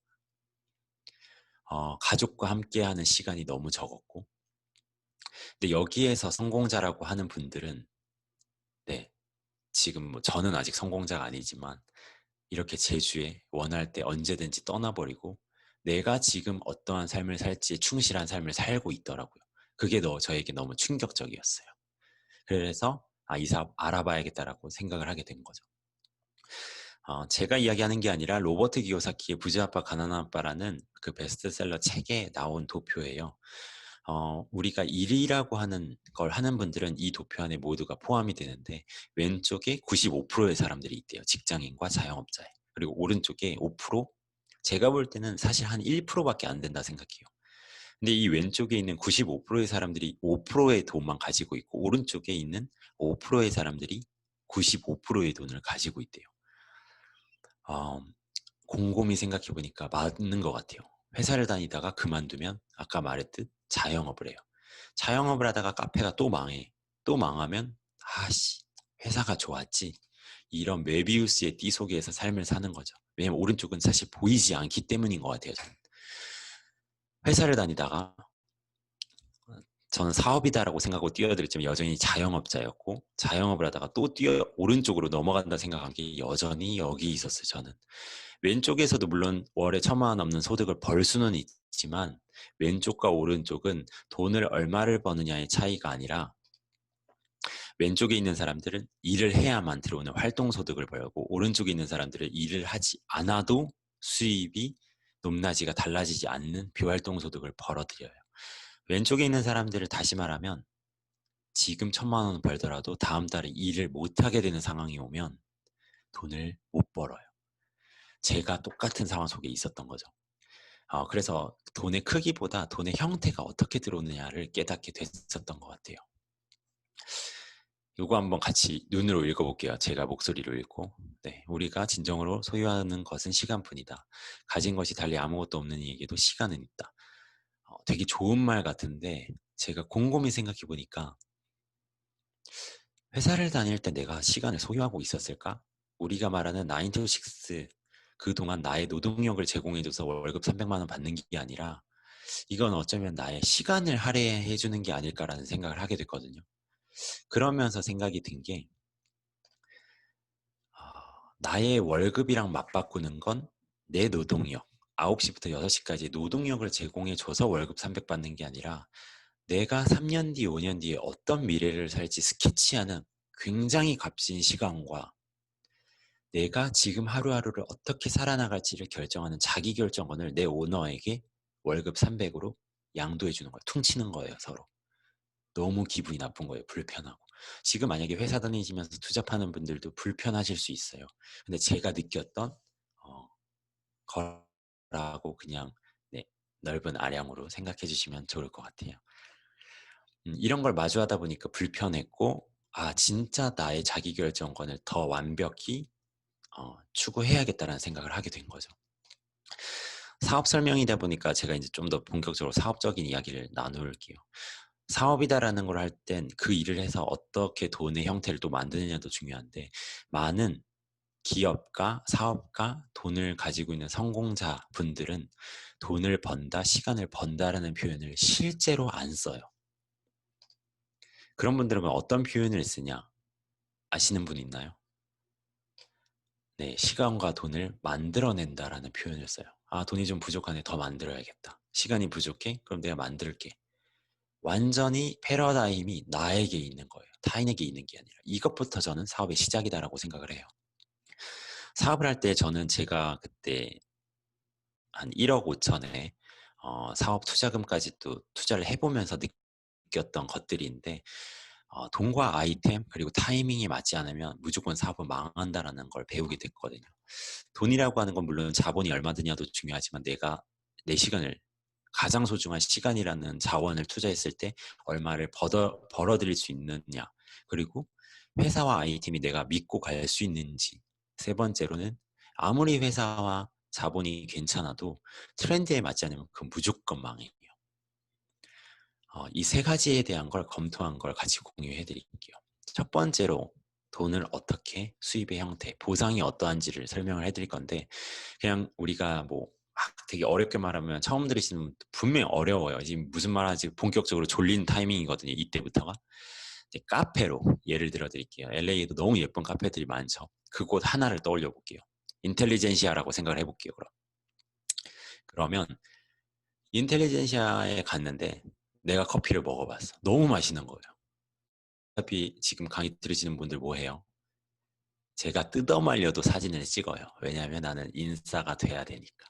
Speaker 1: 가족과 함께하는 시간이 너무 적었고 근데 여기에서 성공자라고 하는 분들은 네, 지금 뭐 저는 아직 성공자가 아니지만 이렇게 제주에 원할 때 언제든지 떠나버리고 내가 지금 어떠한 삶을 살지에 충실한 삶을 살고 있더라고요. 그게 저에게 너무 충격적이었어요. 그래서 이 사업 알아봐야겠다라고 생각을 하게 된 거죠. 제가 이야기하는 게 아니라 로버트 기요사키의 부자아빠 가난한 아빠라는 그 베스트셀러 책에 나온 도표예요. 우리가 일이라고 하는 걸 하는 분들은 이 도표 안에 모두가 포함이 되는데 왼쪽에 95%의 사람들이 있대요. 직장인과 자영업자에. 그리고 오른쪽에 5%? 제가 볼 때는 사실 한 1%밖에 안 된다 생각해요. 근데 이 왼쪽에 있는 95%의 사람들이 5%의 돈만 가지고 있고 오른쪽에 있는 5%의 사람들이 95%의 돈을 가지고 있대요. 어, 곰곰이 생각해 보니까 맞는 것 같아요. 회사를 다니다가 그만두면 아까 말했듯 자영업을 해요. 자영업을 하다가 카페가 또 망해. 또 망하면 아씨 회사가 좋았지. 이런 메비우스의 띠 속에서 삶을 사는 거죠. 왜냐면 오른쪽은 사실 보이지 않기 때문인 것 같아요. 회사를 다니다가 저는 사업이다라고 생각하고 뛰어들었지만 여전히 자영업자였고 자영업을 하다가 또 오른쪽으로 넘어간다 생각한 게 여전히 여기 있었어요. 저는 왼쪽에서도 물론 월에 1,000만 원 넘는 소득을 벌 수는 있지만 왼쪽과 오른쪽은 돈을 얼마를 버느냐의 차이가 아니라 왼쪽에 있는 사람들은 일을 해야만 들어오는 활동소득을 벌고 오른쪽에 있는 사람들은 일을 하지 않아도 수입이 높낮이가 달라지지 않는 비활동소득을 벌어들여요. 왼쪽에 있는 사람들을 다시 말하면 지금 1,000만 원 벌더라도 다음 달에 일을 못하게 되는 상황이 오면 돈을 못 벌어요. 제가 똑같은 상황 속에 있었던 거죠. 그래서 돈의 크기보다 돈의 형태가 어떻게 들어오느냐를 깨닫게 됐었던 것 같아요. 이거 한번 같이 눈으로 읽어볼게요. 제가 목소리로 읽고. 네, 우리가 진정으로 소유하는 것은 시간뿐이다. 가진 것이 달리 아무것도 없는 이에게도 시간은 있다. 되게 좋은 말 같은데 제가 곰곰이 생각해 보니까 회사를 다닐 때 내가 시간을 소유하고 있었을까? 우리가 말하는 9 to 6 그동안 나의 노동력을 제공해줘서 월급 300만 원 받는 게 아니라 이건 어쩌면 나의 시간을 할애해 주는 게 아닐까라는 생각을 하게 됐거든요. 그러면서 생각이 든 게 나의 월급이랑 맞바꾸는 건 내 노동력 9시부터 6시까지 노동력을 제공해줘서 월급 300 받는 게 아니라 내가 3년 뒤, 5년 뒤에 어떤 미래를 살지 스케치하는 굉장히 값진 시간과 내가 지금 하루하루를 어떻게 살아나갈지를 결정하는 자기결정권을 내 오너에게 월급 300으로 양도해 주는 거예요. 퉁치는 거예요, 서로. 너무 기분이 나쁜 거예요. 불편하고. 지금 만약에 회사 다니시면서 투잡하는 분들도 불편하실 수 있어요. 근데 제가 느꼈던 거라고 그냥 넓은 아량으로 생각해 주시면 좋을 것 같아요. 이런 걸 마주하다 보니까 불편했고, 아 진짜 나의 자기결정권을 더 완벽히 추구해야겠다라는 생각을 하게 된 거죠. 사업 설명이다 보니까 제가 이제 좀 더 본격적으로 사업적인 이야기를 나눌게요. 사업이다라는 걸 할 땐 그 일을 해서 어떻게 돈의 형태를 또 만드느냐도 중요한데, 많은 기업가, 사업가, 돈을 가지고 있는 성공자분들은 돈을 번다, 시간을 번다라는 표현을 실제로 안 써요. 그런 분들은 어떤 표현을 쓰냐 아시는 분 있나요? 네, 시간과 돈을 만들어낸다라는 표현을 써요. 아, 돈이 좀 부족하네. 더 만들어야겠다. 시간이 부족해? 그럼 내가 만들게. 완전히 패러다임이 나에게 있는 거예요. 타인에게 있는 게 아니라. 이것부터 저는 사업의 시작이다라고 생각을 해요. 사업을 할 때 저는 제가 그때 한 1억 5천에 사업 투자금까지 또 투자를 해보면서 느꼈던 것들인데, 돈과 아이템 그리고 타이밍이 맞지 않으면 무조건 사업은 망한다라는 걸 배우게 됐거든요. 돈이라고 하는 건 물론 자본이 얼마 드냐도 중요하지만, 내가 내 시간을, 가장 소중한 시간이라는 자원을 투자했을 때 얼마를 벌어들일 수 있느냐, 그리고 회사와 아이템이 내가 믿고 갈 수 있는지, 세 번째로는 아무리 회사와 자본이 괜찮아도 트렌드에 맞지 않으면 그건 무조건 망해요. 이 세 가지에 대한 걸 검토한 걸 같이 공유해 드릴게요. 첫 번째로 돈을 어떻게, 수입의 형태, 보상이 어떠한지를 설명을 해 드릴 건데, 그냥 우리가 뭐 되게 어렵게 말하면 처음 들으시는 분들 분명히 어려워요. 지금 무슨 말하지 본격적으로 졸린 타이밍이거든요. 이때부터가. 이제 카페로 예를 들어 드릴게요. LA에도 너무 예쁜 카페들이 많죠. 그곳 하나를 떠올려 볼게요. 인텔리젠시아라고 생각을 해볼게요. 그러면 인텔리젠시아에 갔는데 내가 커피를 먹어봤어. 너무 맛있는 거예요. 어차피 지금 강의 들으시는 분들 뭐 해요? 제가 뜯어말려도 사진을 찍어요. 왜냐하면 나는 인싸가 돼야 되니까.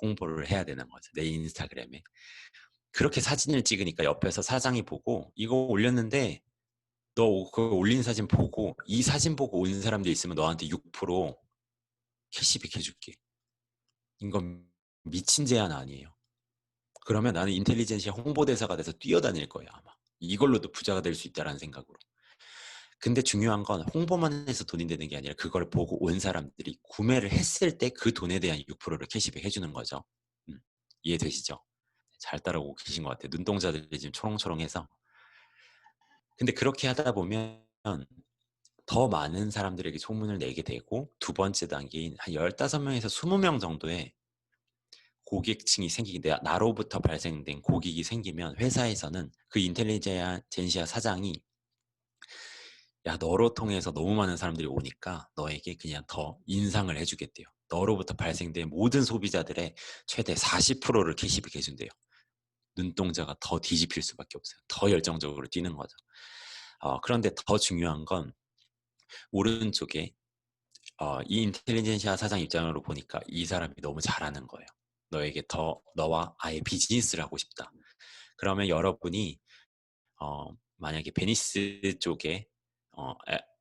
Speaker 1: 홍보를 해야 되는 거죠. 내 인스타그램에. 그렇게 사진을 찍으니까 옆에서 사장이 보고 이거 올렸는데 너 그거 올린 사진 보고 이 사진 보고 온 사람들 있으면 너한테 6% 캐시백 해줄게. 이건 미친 제안 아니에요. 그러면 나는 인텔리전시아 홍보대사가 돼서 뛰어다닐 거예요, 아마. 이걸로도 부자가 될 수 있다는 생각으로. 근데 중요한 건 홍보만 해서 돈이 되는 게 아니라 그걸 보고 온 사람들이 구매를 했을 때 그 돈에 대한 6%를 캐시백 해주는 거죠. 이해되시죠? 잘 따라오고 계신 것 같아요. 눈동자들이 지금 초롱초롱해서. 근데 그렇게 하다 보면 더 많은 사람들에게 소문을 내게 되고, 두 번째 단계인 한 15명에서 20명 정도의 고객층이 생기게, 나로부터 발생된 고객이 생기면 회사에서는 그 인텔리젠시아 사장이 야, 너로 통해서 너무 많은 사람들이 오니까 너에게 그냥 더 인상을 해주겠대요. 너로부터 발생된 모든 소비자들의 최대 40%를 캐시백 해준대요. 눈동자가 더 뒤집힐 수밖에 없어요. 더 열정적으로 뛰는 거죠. 그런데 더 중요한 건 오른쪽에 이 인텔리젠시아 사장 입장으로 보니까 이 사람이 너무 잘하는 거예요. 너에게 더 너와 아예 비즈니스를 하고 싶다. 그러면 여러분이 만약에 베니스 쪽에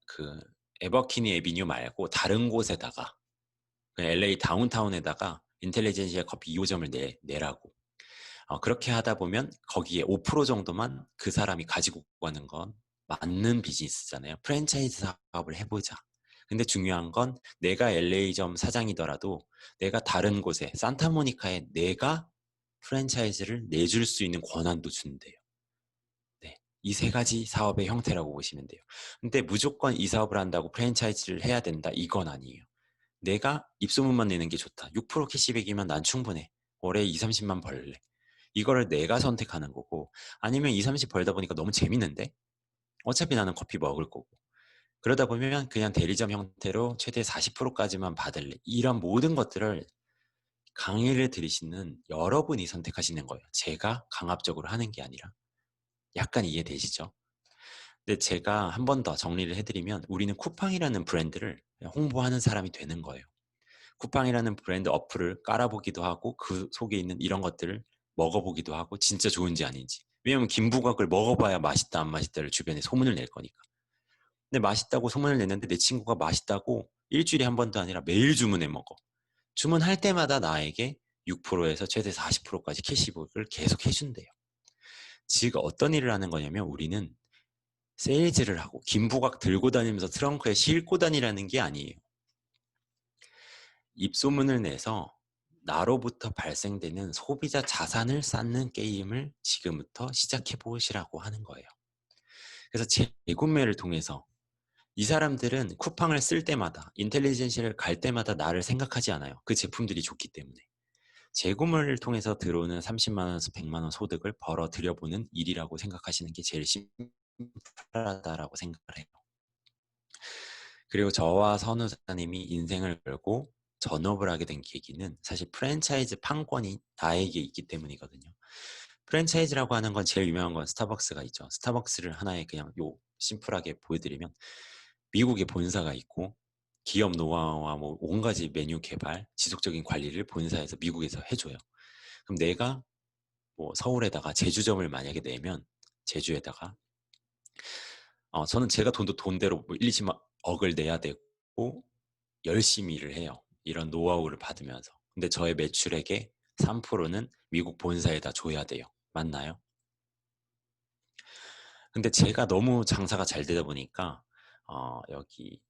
Speaker 1: 그 에버키니 에비뉴 말고 다른 곳에다가 LA 다운타운에다가 인텔리젠시아 커피 2호점을 내라고. 그렇게 하다 보면 거기에 5% 정도만 그 사람이 가지고 가는 건 맞는 비즈니스잖아요. 프랜차이즈 사업을 해보자. 근데 중요한 건 내가 LA점 사장이더라도 내가 다른 곳에 산타모니카에 내가 프랜차이즈를 내줄 수 있는 권한도 준대요. 네, 이 세 가지 사업의 형태라고 보시면 돼요. 근데 무조건 이 사업을 한다고 프랜차이즈를 해야 된다, 이건 아니에요. 내가 입소문만 내는 게 좋다. 6% 캐시백이면 난 충분해. 월에 2, 30만 벌래. 이거를 내가 선택하는 거고, 아니면 2, 30 벌다 보니까 너무 재밌는데? 어차피 나는 커피 먹을 거고. 그러다 보면 그냥 대리점 형태로 최대 40%까지만 받을래. 이런 모든 것들을 강의를 들으시는 여러분이 선택하시는 거예요. 제가 강압적으로 하는 게 아니라. 약간 이해되시죠? 근데 제가 한 번 더 정리를 해드리면, 우리는 쿠팡이라는 브랜드를 홍보하는 사람이 되는 거예요. 쿠팡이라는 브랜드 어플을 깔아보기도 하고 그 속에 있는 이런 것들을 먹어보기도 하고 진짜 좋은지 아닌지. 왜냐면 김부각을 먹어봐야 맛있다 안 맛있다를 주변에 소문을 낼 거니까. 근데 맛있다고 소문을 냈는데 내 친구가 맛있다고 일주일에 한 번도 아니라 매일 주문해 먹어. 주문할 때마다 나에게 6%에서 최대 40%까지 캐시백을 계속 해준대요. 즉 어떤 일을 하는 거냐면 우리는 세일즈를 하고 김부각 들고 다니면서 트렁크에 싣고 다니라는 게 아니에요. 입소문을 내서 나로부터 발생되는 소비자 자산을 쌓는 게임을 지금부터 시작해 보시라고 하는 거예요. 그래서 재구매를 통해서 이 사람들은 쿠팡을 쓸 때마다 인텔리전시를 갈 때마다 나를 생각하지 않아요. 그 제품들이 좋기 때문에. 재구매를 통해서 들어오는 30만 원에서 100만 원 소득을 벌어 들여보는 일이라고 생각하시는 게 제일 심플하다라고 생각을 해요. 그리고 저와 선우사님이 인생을 걸고 전업을 하게 된 계기는 사실 프랜차이즈 판권이 나에게 있기 때문이거든요. 프랜차이즈라고 하는 건 제일 유명한 건 스타벅스가 있죠. 스타벅스를 하나의 그냥 심플하게 보여드리면 미국에 본사가 있고 기업 노하우와 뭐 온가지 메뉴 개발, 지속적인 관리를 본사에서 미국에서 해줘요. 그럼 내가 뭐 서울에다가 제주점을 만약에 내면 제주에다가 저는 제가 돈대로 뭐 1, 20억을 내야 되고 열심히 일을 해요. 이런 노하우를 받으면서. 근데 저의 매출액의 3%는 미국 본사에다 줘야 돼요. 맞나요? 근데 제가 너무 장사가 잘 되다 보니까 여기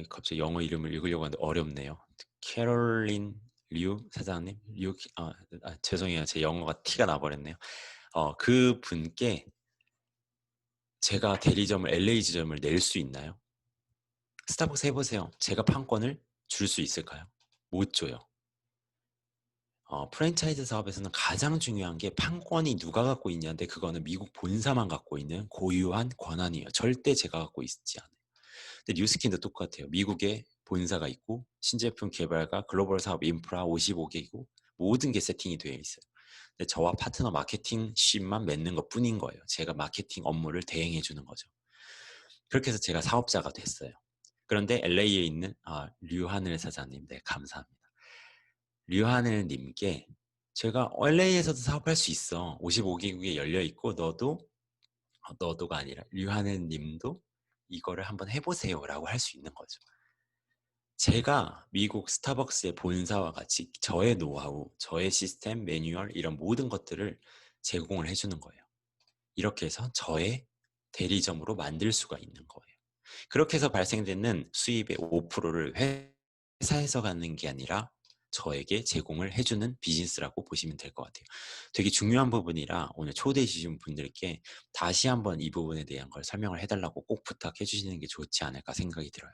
Speaker 1: 갑자기 영어 이름을 읽으려고 하는데 어렵네요. 캐롤린 류 사장님? 죄송해요. 제 영어가 티가 나버렸네요. 그 분께 제가 대리점을 LA 지점을 낼 수 있나요? 스타벅스 해보세요. 제가 판권을 줄 수 있을까요? 못 줘요. 프랜차이즈 사업에서는 가장 중요한 게 판권이 누가 갖고 있냐인데 그거는 미국 본사만 갖고 있는 고유한 권한이에요. 절대 제가 갖고 있지 않아요. 근데 뉴스킨도 똑같아요. 미국에 본사가 있고 신제품 개발과 글로벌 사업 인프라 55개국 모든 게 세팅이 되어 있어요. 근데 저와 파트너 마케팅 쉽만 맺는 것 뿐인 거예요. 제가 마케팅 업무를 대행해 주는 거죠. 그렇게 해서 제가 사업자가 됐어요. 그런데 LA에 있는 류하늘 사장님, 네, 감사합니다. 류하늘 님께 제가 LA에서도 사업할 수 있어. 55개국에 열려 있고 너도가 아니라 류하늘 님도 이거를 한번 해보세요라고 할 수 있는 거죠. 제가 미국 스타벅스의 본사와 같이 저의 노하우, 저의 시스템, 매뉴얼 이런 모든 것들을 제공을 해주는 거예요. 이렇게 해서 저의 대리점으로 만들 수가 있는 거예요. 그렇게 해서 발생되는 수입의 5%를 회사에서 갖는 게 아니라 저에게 제공을 해주는 비즈니스라고 보시면 될 것 같아요. 되게 중요한 부분이라 오늘 초대해 주신 분들께 다시 한번 이 부분에 대한 걸 설명을 해달라고 꼭 부탁해 주시는 게 좋지 않을까 생각이 들어요.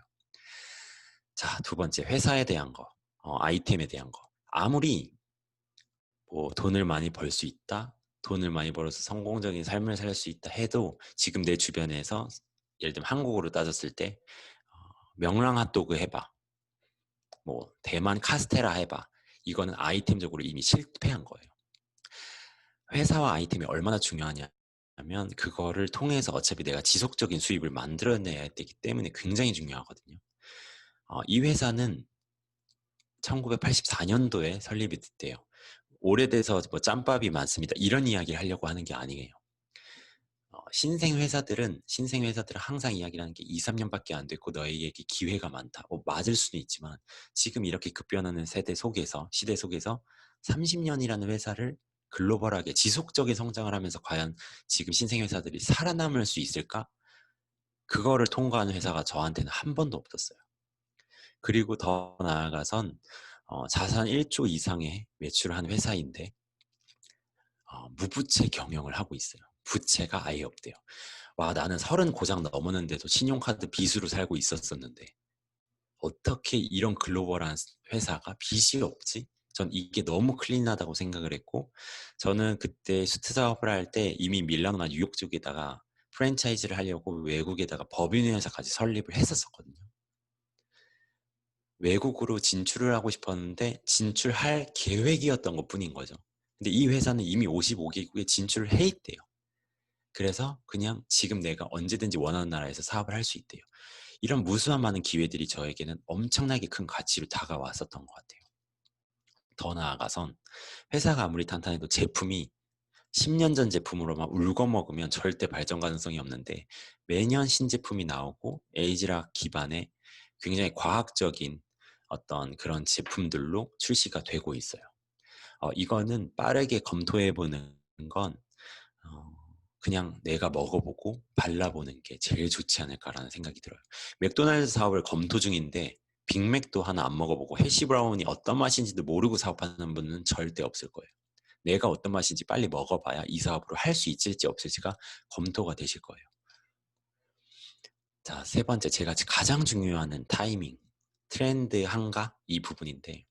Speaker 1: 자, 두 번째 회사에 대한 거, 아이템에 대한 거. 아무리 뭐 돈을 많이 벌 수 있다, 돈을 많이 벌어서 성공적인 삶을 살 수 있다 해도 지금 내 주변에서 예를 들면 한국으로 따졌을 때 명랑 핫도그 해봐, 뭐 대만 카스테라 해봐. 이거는 아이템적으로 이미 실패한 거예요. 회사와 아이템이 얼마나 중요하냐면 그거를 통해서 어차피 내가 지속적인 수입을 만들어내야 되기 때문에 굉장히 중요하거든요. 이 회사는 1984년도에 설립이 됐대요. 오래돼서 뭐 짬밥이 많습니다. 이런 이야기를 하려고 하는 게 아니에요. 신생 회사들은 항상 이야기를 하는 게 2, 3년밖에 안 됐고 너에게 기회가 많다. 맞을 수는 있지만 지금 이렇게 급변하는 시대 속에서 30년이라는 회사를 글로벌하게 지속적인 성장을 하면서 과연 지금 신생 회사들이 살아남을 수 있을까? 그거를 통과하는 회사가 저한테는 한 번도 없었어요. 그리고 더 나아가선 자산 1조 이상의 매출을 한 회사인데 무부채 경영을 하고 있어요. 부채가 아예 없대요. 와, 나는 30 고작 넘었는데도 신용카드 빚으로 살고 있었었는데 어떻게 이런 글로벌한 회사가 빚이 없지? 전 이게 너무 클린하다고 생각을 했고 저는 그때 수트 사업을 할 때 이미 밀라노나 뉴욕 쪽에다가 프랜차이즈를 하려고 외국에다가 법인회사까지 설립을 했었거든요. 외국으로 진출을 하고 싶었는데 진출할 계획이었던 것 뿐인 거죠. 근데 이 회사는 이미 55개국에 진출을 해 있대요. 그래서 그냥 지금 내가 언제든지 원하는 나라에서 사업을 할 수 있대요. 이런 무수한 많은 기회들이 저에게는 엄청나게 큰 가치로 다가왔었던 것 같아요. 더 나아가선 회사가 아무리 탄탄해도 제품이 10년 전 제품으로만 울거먹으면 절대 발전 가능성이 없는데 매년 신제품이 나오고 에이지락 기반의 굉장히 과학적인 어떤 그런 제품들로 출시가 되고 있어요. 이거는 빠르게 검토해보는 건 그냥 내가 먹어보고 발라보는 게 제일 좋지 않을까라는 생각이 들어요. 맥도날드 사업을 검토 중인데 빅맥도 하나 안 먹어보고 해시 브라운이 어떤 맛인지도 모르고 사업하는 분은 절대 없을 거예요. 내가 어떤 맛인지 빨리 먹어봐야 이 사업으로 할 수 있을지 없을지가 검토가 되실 거예요. 자, 세 번째, 제가 가장 중요한 타이밍, 트렌드 한가 이 부분인데,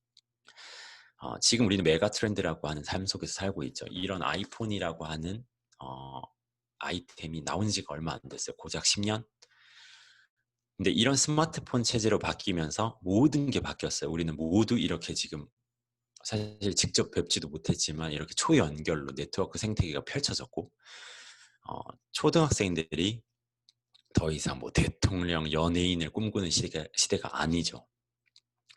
Speaker 1: 지금 우리는 메가 트렌드라고 하는 삶 속에서 살고 있죠. 이런 아이폰이라고 하는 아이템이 나온 지가 얼마 안 됐어요. 고작 10년? 근데 이런 스마트폰 체제로 바뀌면서 모든 게 바뀌었어요. 우리는 모두 이렇게 지금 사실 직접 뵙지도 못했지만 이렇게 초연결로 네트워크 생태계가 펼쳐졌고, 초등학생들이 더 이상 뭐 대통령, 연예인을 꿈꾸는 시대가 아니죠.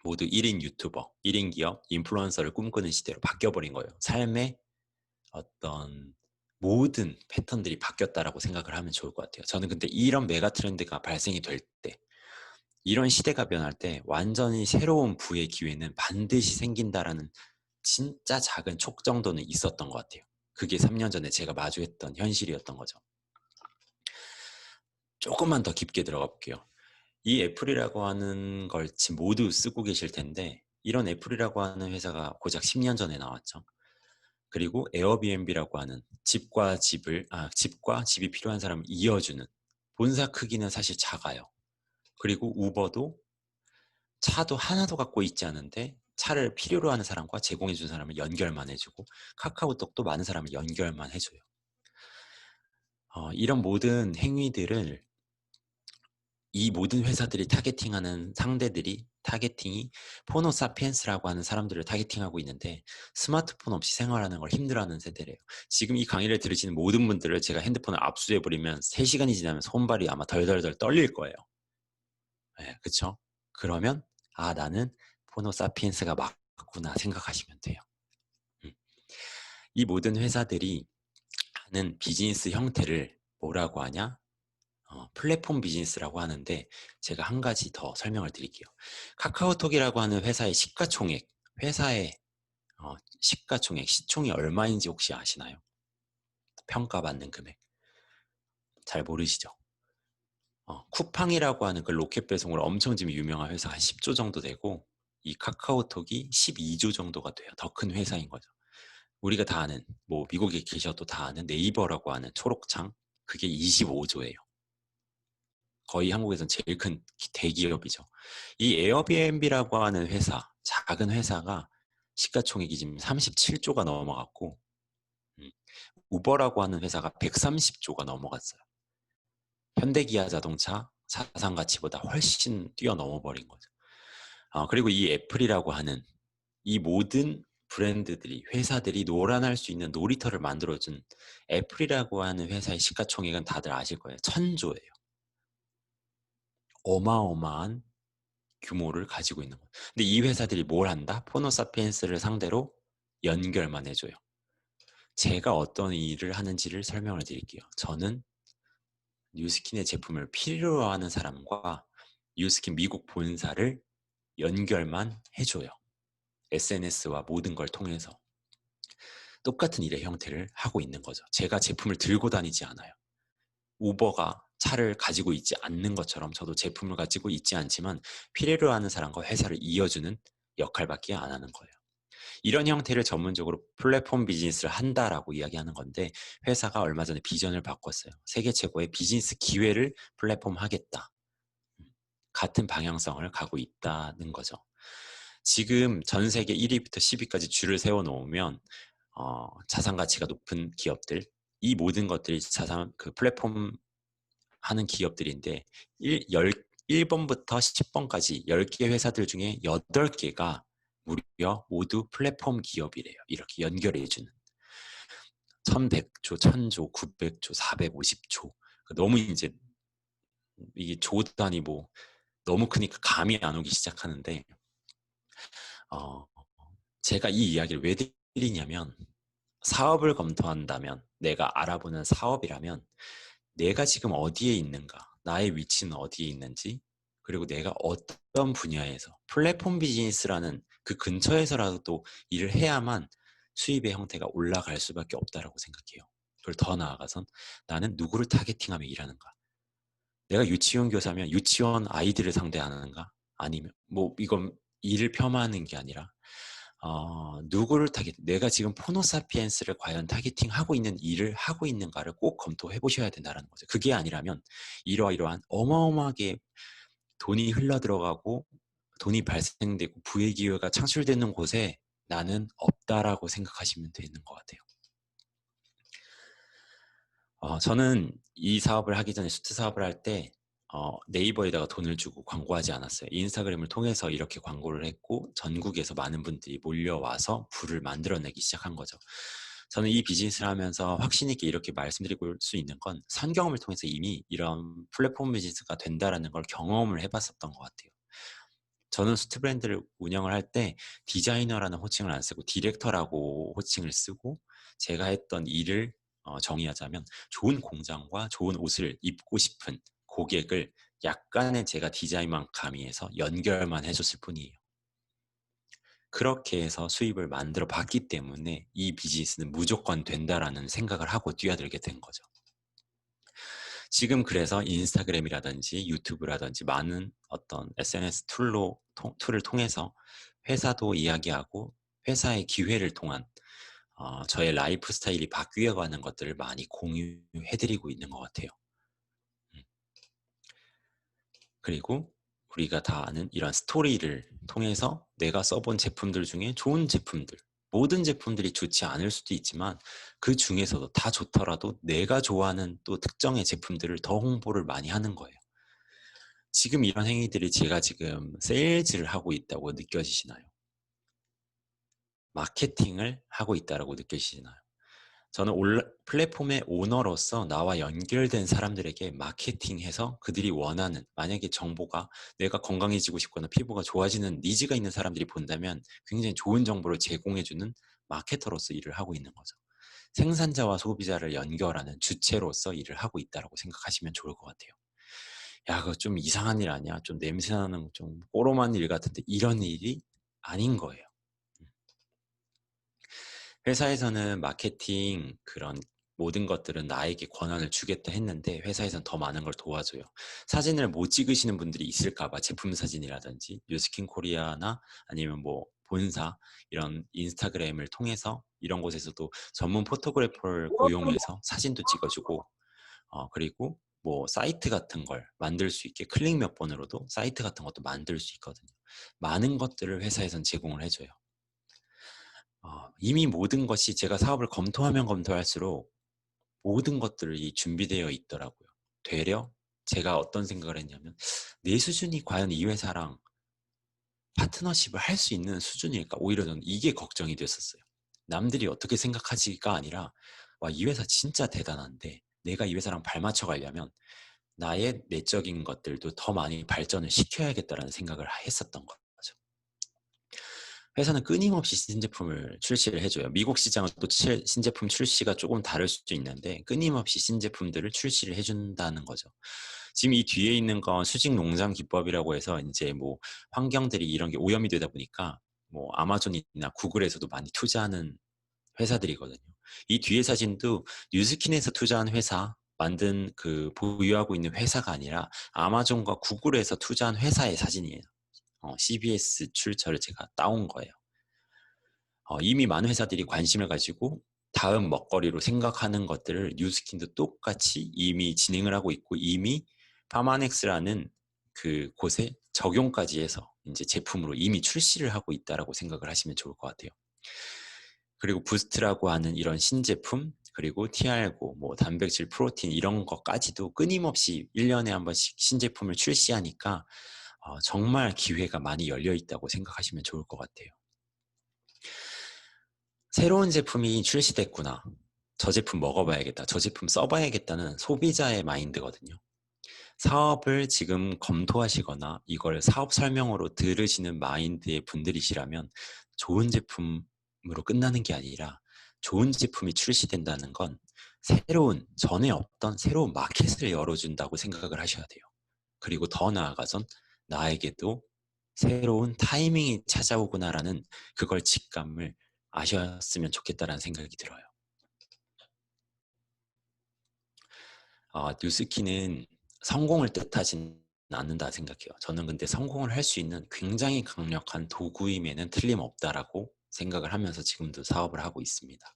Speaker 1: 모두 1인 유튜버, 1인 기업, 인플루언서를 꿈꾸는 시대로 바뀌어버린 거예요. 삶의 어떤 모든 패턴들이 바뀌었다라고 생각을 하면 좋을 것 같아요. 저는 근데 이런 메가 트렌드가 발생이 될 때, 이런 시대가 변할 때 완전히 새로운 부의 기회는 반드시 생긴다라는 진짜 작은 촉 정도는 있었던 것 같아요. 그게 3년 전에 제가 마주했던 현실이었던 거죠. 조금만 더 깊게 들어가 볼게요. 이 애플이라고 하는 걸 지금 모두 쓰고 계실 텐데, 이런 애플이라고 하는 회사가 고작 10년 전에 나왔죠. 그리고 에어비앤비라고 하는 집과 집이 필요한 사람을 이어주는, 본사 크기는 사실 작아요. 그리고 우버도 차도 하나도 갖고 있지 않은데 차를 필요로 하는 사람과 제공해주는 사람을 연결만 해주고, 카카오톡도 많은 사람을 연결만 해줘요. 이런 모든 행위들을 이 모든 회사들이 타겟팅하는 상대들이 타겟팅이 포노사피엔스라고 하는 사람들을 타겟팅하고 있는데, 스마트폰 없이 생활하는 걸 힘들어하는 세대래요. 지금 이 강의를 들으시는 모든 분들을 제가 핸드폰을 압수해버리면 3시간이 지나면 손발이 아마 덜덜덜 떨릴 거예요. 네, 그쵸? 그러면 나는 포노사피엔스가 맞구나 생각하시면 돼요. 이 모든 회사들이 하는 비즈니스 형태를 뭐라고 하냐? 플랫폼 비즈니스라고 하는데, 제가 한 가지 더 설명을 드릴게요. 카카오톡이라고 하는 회사의 시가총액, 시가총액, 시총이 얼마인지 혹시 아시나요? 평가받는 금액. 잘 모르시죠? 쿠팡이라고 하는 그 로켓 배송으로 엄청 지금 유명한 회사가 한 10조 정도 되고, 이 카카오톡이 12조 정도가 돼요. 더 큰 회사인 거죠. 우리가 다 아는, 뭐 미국에 계셔도 다 아는 네이버라고 하는 초록창, 그게 25조예요. 거의 한국에선 제일 큰 대기업이죠. 이 에어비앤비라고 하는 회사, 작은 회사가 시가총액이 지금 37조가 넘어갔고, 우버라고 하는 회사가 130조가 넘어갔어요. 현대기아 자동차 자산 가치보다 훨씬 뛰어넘어 버린 거죠. 그리고 이 애플이라고 하는 이 모든 브랜드들이, 회사들이 놀아날 수 있는 놀이터를 만들어준 애플이라고 하는 회사의 시가총액은 다들 아실 거예요. 1000조예요. 어마어마한 규모를 가지고 있는 거예요. 근데 이 회사들이 뭘 한다? 포노사피엔스를 상대로 연결만 해줘요. 제가 어떤 일을 하는지를 설명을 드릴게요. 저는 뉴스킨의 제품을 필요로 하는 사람과 뉴스킨 미국 본사를 연결만 해줘요. SNS와 모든 걸 통해서 똑같은 일의 형태를 하고 있는 거죠. 제가 제품을 들고 다니지 않아요. 우버가 차를 가지고 있지 않는 것처럼 저도 제품을 가지고 있지 않지만 필요로 하는 사람과 회사를 이어주는 역할밖에 안 하는 거예요. 이런 형태를 전문적으로 플랫폼 비즈니스를 한다라고 이야기하는 건데, 회사가 얼마 전에 비전을 바꿨어요. 세계 최고의 비즈니스 기회를 플랫폼 하겠다. 같은 방향성을 가고 있다는 거죠. 지금 전 세계 1위부터 10위까지 줄을 세워놓으면 자산 가치가 높은 기업들, 이 모든 것들이 그 플랫폼 하는 기업들인데 1번부터 10번까지 10개 회사들 중에 8개가 무려 모두 플랫폼 기업이래요. 이렇게 연결해주는 1100조, 1000조, 900조, 450조. 너무 이제 이게 조 단위 뭐 너무 크니까 감이 안 오기 시작하는데, 제가 이 이야기를 왜 드리냐면, 사업을 검토한다면, 내가 알아보는 사업이라면 내가 지금 어디에 있는가, 나의 위치는 어디에 있는지, 그리고 내가 어떤 분야에서 플랫폼 비즈니스라는 그 근처에서라도 일을 해야만 수입의 형태가 올라갈 수밖에 없다라고 생각해요. 그리고 더 나아가선 나는 누구를 타겟팅하며 일하는가? 내가 유치원 교사면 유치원 아이들을 상대하는가? 아니면 뭐 이건 일을 폄하하는 게 아니라 누구를 내가 지금 포노사피엔스를 과연 타겟팅하고 있는 일을 하고 있는가를 꼭 검토해 보셔야 된다는 거죠. 그게 아니라면 이러이러한 어마어마하게 돈이 흘러들어가고 돈이 발생되고 부의 기회가 창출되는 곳에 나는 없다라고 생각하시면 되는 것 같아요. 저는 이 사업을 하기 전에 수트 사업을 할 때 네이버에다가 돈을 주고 광고하지 않았어요. 인스타그램을 통해서 이렇게 광고를 했고 전국에서 많은 분들이 몰려와서 부를 만들어내기 시작한 거죠. 저는 이 비즈니스를 하면서 확신 있게 이렇게 말씀드릴 수 있는 건 선경험을 통해서 이미 이런 플랫폼 비즈니스가 된다라는 걸 경험을 해봤었던 것 같아요. 저는 수트 브랜드를 운영을 할 때 디자이너라는 호칭을 안 쓰고 디렉터라고 호칭을 쓰고 제가 했던 일을 정의하자면 좋은 공장과 좋은 옷을 입고 싶은 고객을 약간의 제가 디자인만 가미해서 연결만 해줬을 뿐이에요. 그렇게 해서 수입을 만들어 봤기 때문에 이 비즈니스는 무조건 된다라는 생각을 하고 뛰어들게 된 거죠. 지금 그래서 인스타그램이라든지 유튜브라든지 많은 어떤 SNS 툴을 통해서 회사도 이야기하고 회사의 기회를 통한 저의 라이프 스타일이 바뀌어가는 것들을 많이 공유해드리고 있는 것 같아요. 그리고 우리가 다 아는 이런 스토리를 통해서 내가 써본 제품들 중에 좋은 제품들, 모든 제품들이 좋지 않을 수도 있지만 그 중에서도 다 좋더라도 내가 좋아하는 또 특정의 제품들을 더 홍보를 많이 하는 거예요. 지금 이런 행위들이 제가 지금 세일즈를 하고 있다고 느껴지시나요? 마케팅을 하고 있다고 느껴지시나요? 저는 플랫폼의 오너로서 나와 연결된 사람들에게 마케팅해서 그들이 원하는, 만약에 정보가 내가 건강해지고 싶거나 피부가 좋아지는 니즈가 있는 사람들이 본다면 굉장히 좋은 정보를 제공해주는 마케터로서 일을 하고 있는 거죠. 생산자와 소비자를 연결하는 주체로서 일을 하고 있다고 생각하시면 좋을 것 같아요. 야, 그거 좀 이상한 일 아니야? 좀 냄새나는 좀 꼬롬한 일 같은데 이런 일이 아닌 거예요. 회사에서는 마케팅 그런 모든 것들은 나에게 권한을 주겠다 했는데 회사에서는 더 많은 걸 도와줘요. 사진을 못 찍으시는 분들이 있을까봐 제품 사진이라든지 뉴스킨 코리아나 아니면 뭐 본사 이런 인스타그램을 통해서 이런 곳에서도 전문 포토그래퍼를 고용해서 사진도 찍어주고 그리고 뭐 사이트 같은 걸 만들 수 있게 클릭 몇 번으로도 사이트 같은 것도 만들 수 있거든요. 많은 것들을 회사에선 제공을 해줘요. 이미 모든 것이 제가 사업을 검토하면 검토할수록 모든 것들이 준비되어 있더라고요. 되려 제가 어떤 생각을 했냐면 내 수준이 과연 이 회사랑 파트너십을 할 수 있는 수준일까? 오히려 저는 이게 걱정이 됐었어요. 남들이 어떻게 생각하지가 아니라 와, 이 회사 진짜 대단한데 내가 이 회사랑 발맞춰 가려면 나의 내적인 것들도 더 많이 발전을 시켜야겠다라는 생각을 했었던 거죠. 회사는 끊임없이 신제품을 출시를 해줘요. 미국 시장은 또 신제품 출시가 조금 다를 수도 있는데 끊임없이 신제품들을 출시를 해준다는 거죠. 지금 이 뒤에 있는 건 수직 농장 기법이라고 해서 이제 뭐 환경들이 이런 게 오염이 되다 보니까 뭐 아마존이나 구글에서도 많이 투자하는 회사들이거든요. 이 뒤에 사진도 뉴스킨에서 투자한 회사 만든 그 보유하고 있는 회사가 아니라 아마존과 구글에서 투자한 회사의 사진이에요. CBS 출처를 제가 따온 거예요. 이미 많은 회사들이 관심을 가지고 다음 먹거리로 생각하는 것들을 뉴스킨도 똑같이 이미 진행을 하고 있고 이미 파마넥스라는 그 곳에 적용까지 해서 이제 제품으로 이미 출시를 하고 있다라고 생각을 하시면 좋을 것 같아요. 그리고 부스트라고 하는 이런 신제품 그리고 TR고 뭐 단백질 프로틴 이런 것까지도 끊임없이 1년에 한 번씩 신제품을 출시하니까 정말 기회가 많이 열려 있다고 생각하시면 좋을 것 같아요. 새로운 제품이 출시됐구나. 저 제품 먹어봐야겠다. 저 제품 써봐야겠다는 소비자의 마인드거든요. 사업을 지금 검토하시거나 이걸 사업 설명으로 들으시는 마인드의 분들이시라면 좋은 제품으로 끝나는 게 아니라 좋은 제품이 출시된다는 건 새로운, 전에 없던 새로운 마켓을 열어준다고 생각을 하셔야 돼요. 그리고 더 나아가선 나에게도 새로운 타이밍이 찾아오구나라는 그걸 직감을 아셨으면 좋겠다라는 생각이 들어요. 뉴스키는 성공을 뜻하진 않는다 생각해요. 저는 근데 성공을 할 수 있는 굉장히 강력한 도구임에는 틀림없다라고 생각을 하면서 지금도 사업을 하고 있습니다.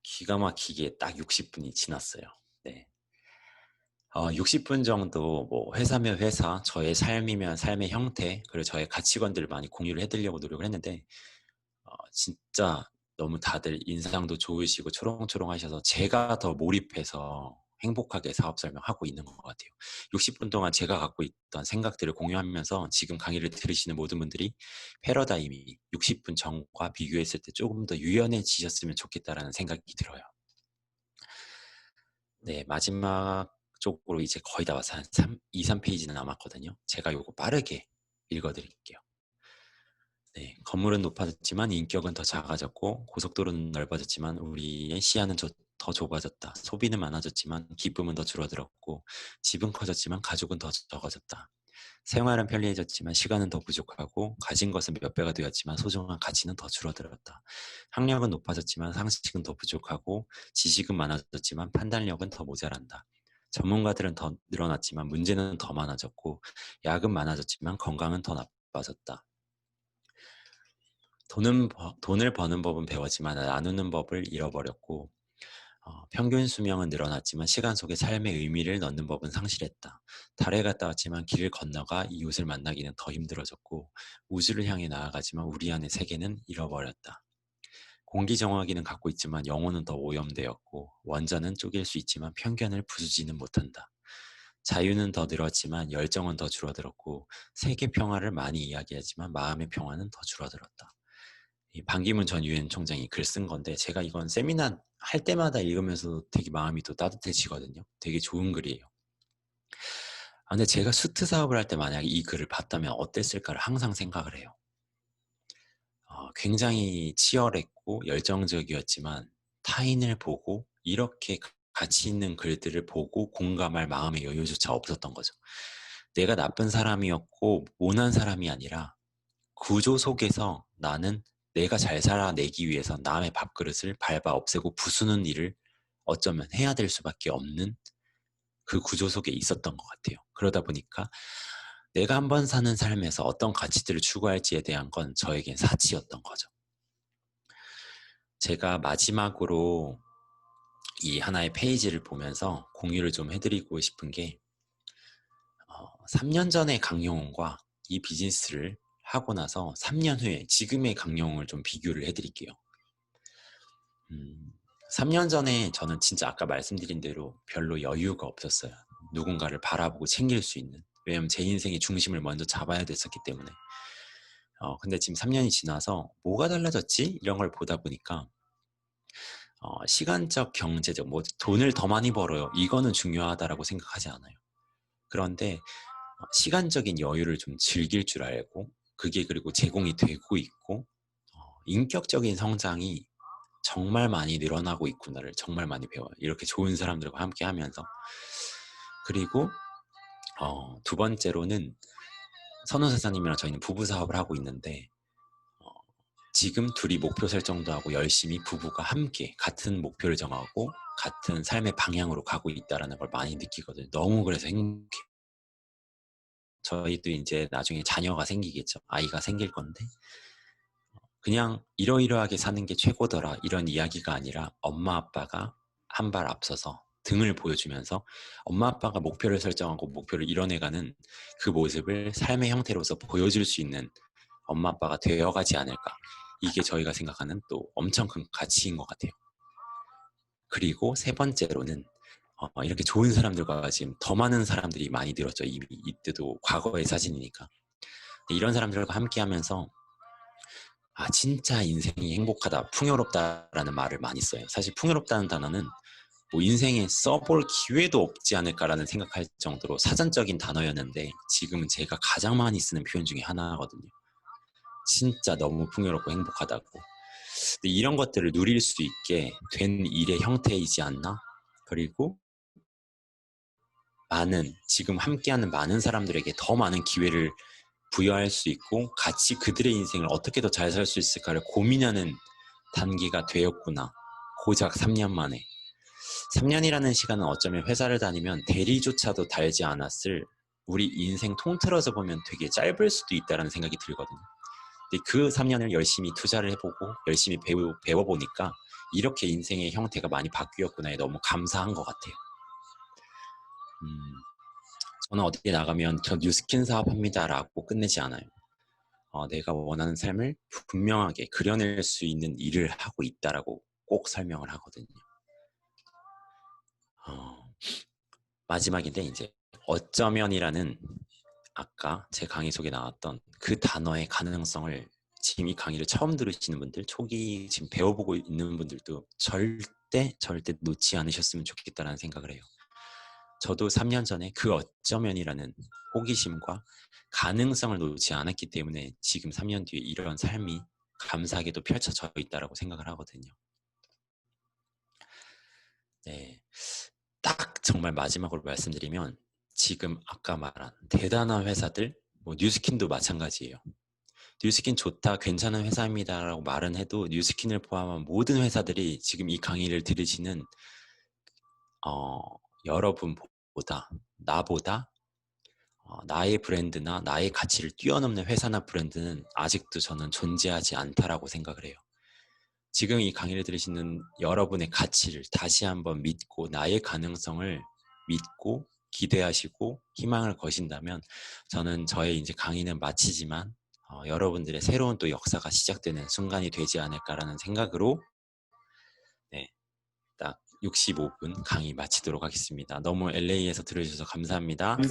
Speaker 1: 기가 막히게 딱 60분이 지났어요. 네. 60분 정도 뭐 회사면 회사, 저의 삶이면 삶의 형태, 그리고 저의 가치관들을 많이 공유를 해드리려고 노력을 했는데 진짜 너무 다들 인상도 좋으시고 초롱초롱하셔서 제가 더 몰입해서 행복하게 사업 설명하고 있는 것 같아요. 60분 동안 제가 갖고 있던 생각들을 공유하면서 지금 강의를 들으시는 모든 분들이 패러다임이 60분 전과 비교했을 때 조금 더 유연해지셨으면 좋겠다라는 생각이 들어요. 네, 마지막 쪽으로 이제 거의 다 와서 한 2, 3페이지는 남았거든요. 제가 요거 빠르게 읽어드릴게요. 네, 건물은 높아졌지만 인격은 더 작아졌고 고속도로는 넓어졌지만 우리의 시야는 더 좁아졌다. 소비는 많아졌지만 기쁨은 더 줄어들었고 집은 커졌지만 가족은 더 적어졌다. 생활은 편리해졌지만 시간은 더 부족하고 가진 것은 몇 배가 되었지만 소중한 가치는 더 줄어들었다. 학력은 높아졌지만 상식은 더 부족하고 지식은 많아졌지만 판단력은 더 모자란다. 전문가들은 더 늘어났지만 문제는 더 많아졌고 약은 많아졌지만 건강은 더 나빠졌다. 돈을 버는 법은 배웠지만 나누는 법을 잃어버렸고 평균 수명은 늘어났지만 시간 속에 삶의 의미를 넣는 법은 상실했다. 달에 갔다 왔지만 길을 건너가 이웃을 만나기는 더 힘들어졌고 우주를 향해 나아가지만 우리 안의 세계는 잃어버렸다. 공기정화기는 갖고 있지만 영혼은 더 오염되었고 원자는 쪼갤 수 있지만 편견을 부수지는 못한다. 자유는 더 늘었지만 열정은 더 줄어들었고 세계 평화를 많이 이야기하지만 마음의 평화는 더 줄어들었다. 이 반기문 전 유엔 총장이 글 쓴 건데 제가 이건 세미나 할 때마다 읽으면서 되게 마음이 또 따뜻해지거든요. 되게 좋은 글이에요. 근데 제가 수트 사업을 할 때 만약에 이 글을 봤다면 어땠을까를 항상 생각을 해요. 굉장히 치열했고 열정적이었지만 타인을 보고 이렇게 가치 있는 글들을 보고 공감할 마음의 여유조차 없었던 거죠. 내가 나쁜 사람이었고 모난 사람이 아니라 구조 속에서 나는 내가 잘 살아내기 위해서 남의 밥그릇을 밟아 없애고 부수는 일을 어쩌면 해야 될 수밖에 없는 그 구조 속에 있었던 것 같아요. 그러다 보니까 내가 한번 사는 삶에서 어떤 가치들을 추구할지에 대한 건 저에겐 사치였던 거죠. 제가 마지막으로 이 하나의 페이지를 보면서 공유를 좀 해드리고 싶은 게 3년 전의 강영훈과 이 비즈니스를 하고 나서 3년 후에 지금의 강영훈을 좀 비교를 해드릴게요. 3년 전에 저는 진짜 아까 말씀드린 대로 별로 여유가 없었어요. 누군가를 바라보고 챙길 수 있는. 왜냐면 제 인생의 중심을 먼저 잡아야 됐었기 때문에. 근데 지금 3년이 지나서 뭐가 달라졌지? 이런 걸 보다 보니까 시간적, 경제적, 뭐 돈을 더 많이 벌어요. 이거는 중요하다라고 생각하지 않아요. 그런데 시간적인 여유를 좀 즐길 줄 알고 그게 그리고 제공이 되고 있고 인격적인 성장이 정말 많이 늘어나고 있구나를 정말 많이 배워요. 이렇게 좋은 사람들과 함께 하면서. 그리고 두 번째로는 선우사장님이랑 저희는 부부 사업을 하고 있는데 지금 둘이 목표 설정도 하고 열심히 부부가 함께 같은 목표를 정하고 같은 삶의 방향으로 가고 있다는 걸 많이 느끼거든요. 너무 그래서 행복해요. 저희도 이제 나중에 자녀가 생기겠죠. 아이가 생길 건데 그냥 이러이러하게 사는 게 최고더라 이런 이야기가 아니라 엄마 아빠가 한 발 앞서서 등을 보여주면서 엄마 아빠가 목표를 설정하고 목표를 이뤄내가는 그 모습을 삶의 형태로서 보여줄 수 있는 엄마 아빠가 되어가지 않을까. 이게 저희가 생각하는 또 엄청 큰 가치인 것 같아요. 그리고 세 번째로는 이렇게 좋은 사람들과 지금 더 많은 사람들이 많이 늘었죠. 이미 이때도 과거의 사진이니까. 이런 사람들과 함께 하면서 진짜 인생이 행복하다, 풍요롭다라는 말을 많이 써요. 사실 풍요롭다는 단어는 뭐 인생에 써볼 기회도 없지 않을까라는 생각할 정도로 사전적인 단어였는데 지금은 제가 가장 많이 쓰는 표현 중에 하나거든요. 진짜 너무 풍요롭고 행복하다고. 근데 이런 것들을 누릴 수 있게 된 일의 형태이지 않나? 그리고 지금 함께하는 많은 사람들에게 더 많은 기회를 부여할 수 있고 같이 그들의 인생을 어떻게 더 잘 살 수 있을까를 고민하는 단계가 되었구나. 고작 3년 만에. 3년이라는 시간은 어쩌면 회사를 다니면 대리조차도 달지 않았을 우리 인생 통틀어서 보면 되게 짧을 수도 있다는 생각이 들거든요. 근데 그 3년을 열심히 투자를 해보고 열심히 배워보니까 이렇게 인생의 형태가 많이 바뀌었구나에 너무 감사한 것 같아요. 저는 어디에 나가면 저 뉴스킨 사업합니다 라고 끝내지 않아요. 내가 원하는 삶을 분명하게 그려낼 수 있는 일을 하고 있다라고 꼭 설명을 하거든요. 마지막인데 이제 어쩌면이라는 아까 제 강의 속에 나왔던 그 단어의 가능성을 지금 이 강의를 처음 들으시는 분들, 초기 지금 배워보고 있는 분들도 절대 놓지 않으셨으면 좋겠다라는 생각을 해요. 저도 3년 전에 그 어쩌면이라는 호기심과 가능성을 놓지 않았기 때문에 지금 3년 뒤에 이런 삶이 감사하게도 펼쳐져 있다라고 생각을 하거든요. 네, 딱 정말 마지막으로 말씀드리면 지금 아까 말한 대단한 회사들, 뭐 뉴스킨도 마찬가지예요. 뉴스킨 좋다, 괜찮은 회사입니다 라고 말은 해도 뉴스킨을 포함한 모든 회사들이 지금 이 강의를 들으시는 여러분보다 나보다 나의 브랜드나 나의 가치를 뛰어넘는 회사나 브랜드는 아직도 저는 존재하지 않다라고 생각을 해요. 지금 이 강의를 들으시는 여러분의 가치를 다시 한번 믿고 나의 가능성을 믿고 기대하시고 희망을 거신다면 저는 저의 이제 강의는 마치지만 여러분들의 새로운 또 역사가 시작되는 순간이 되지 않을까라는 생각으로 네, 딱 65분 강의 마치도록 하겠습니다. 너무 LA에서 들어주셔서 감사합니다.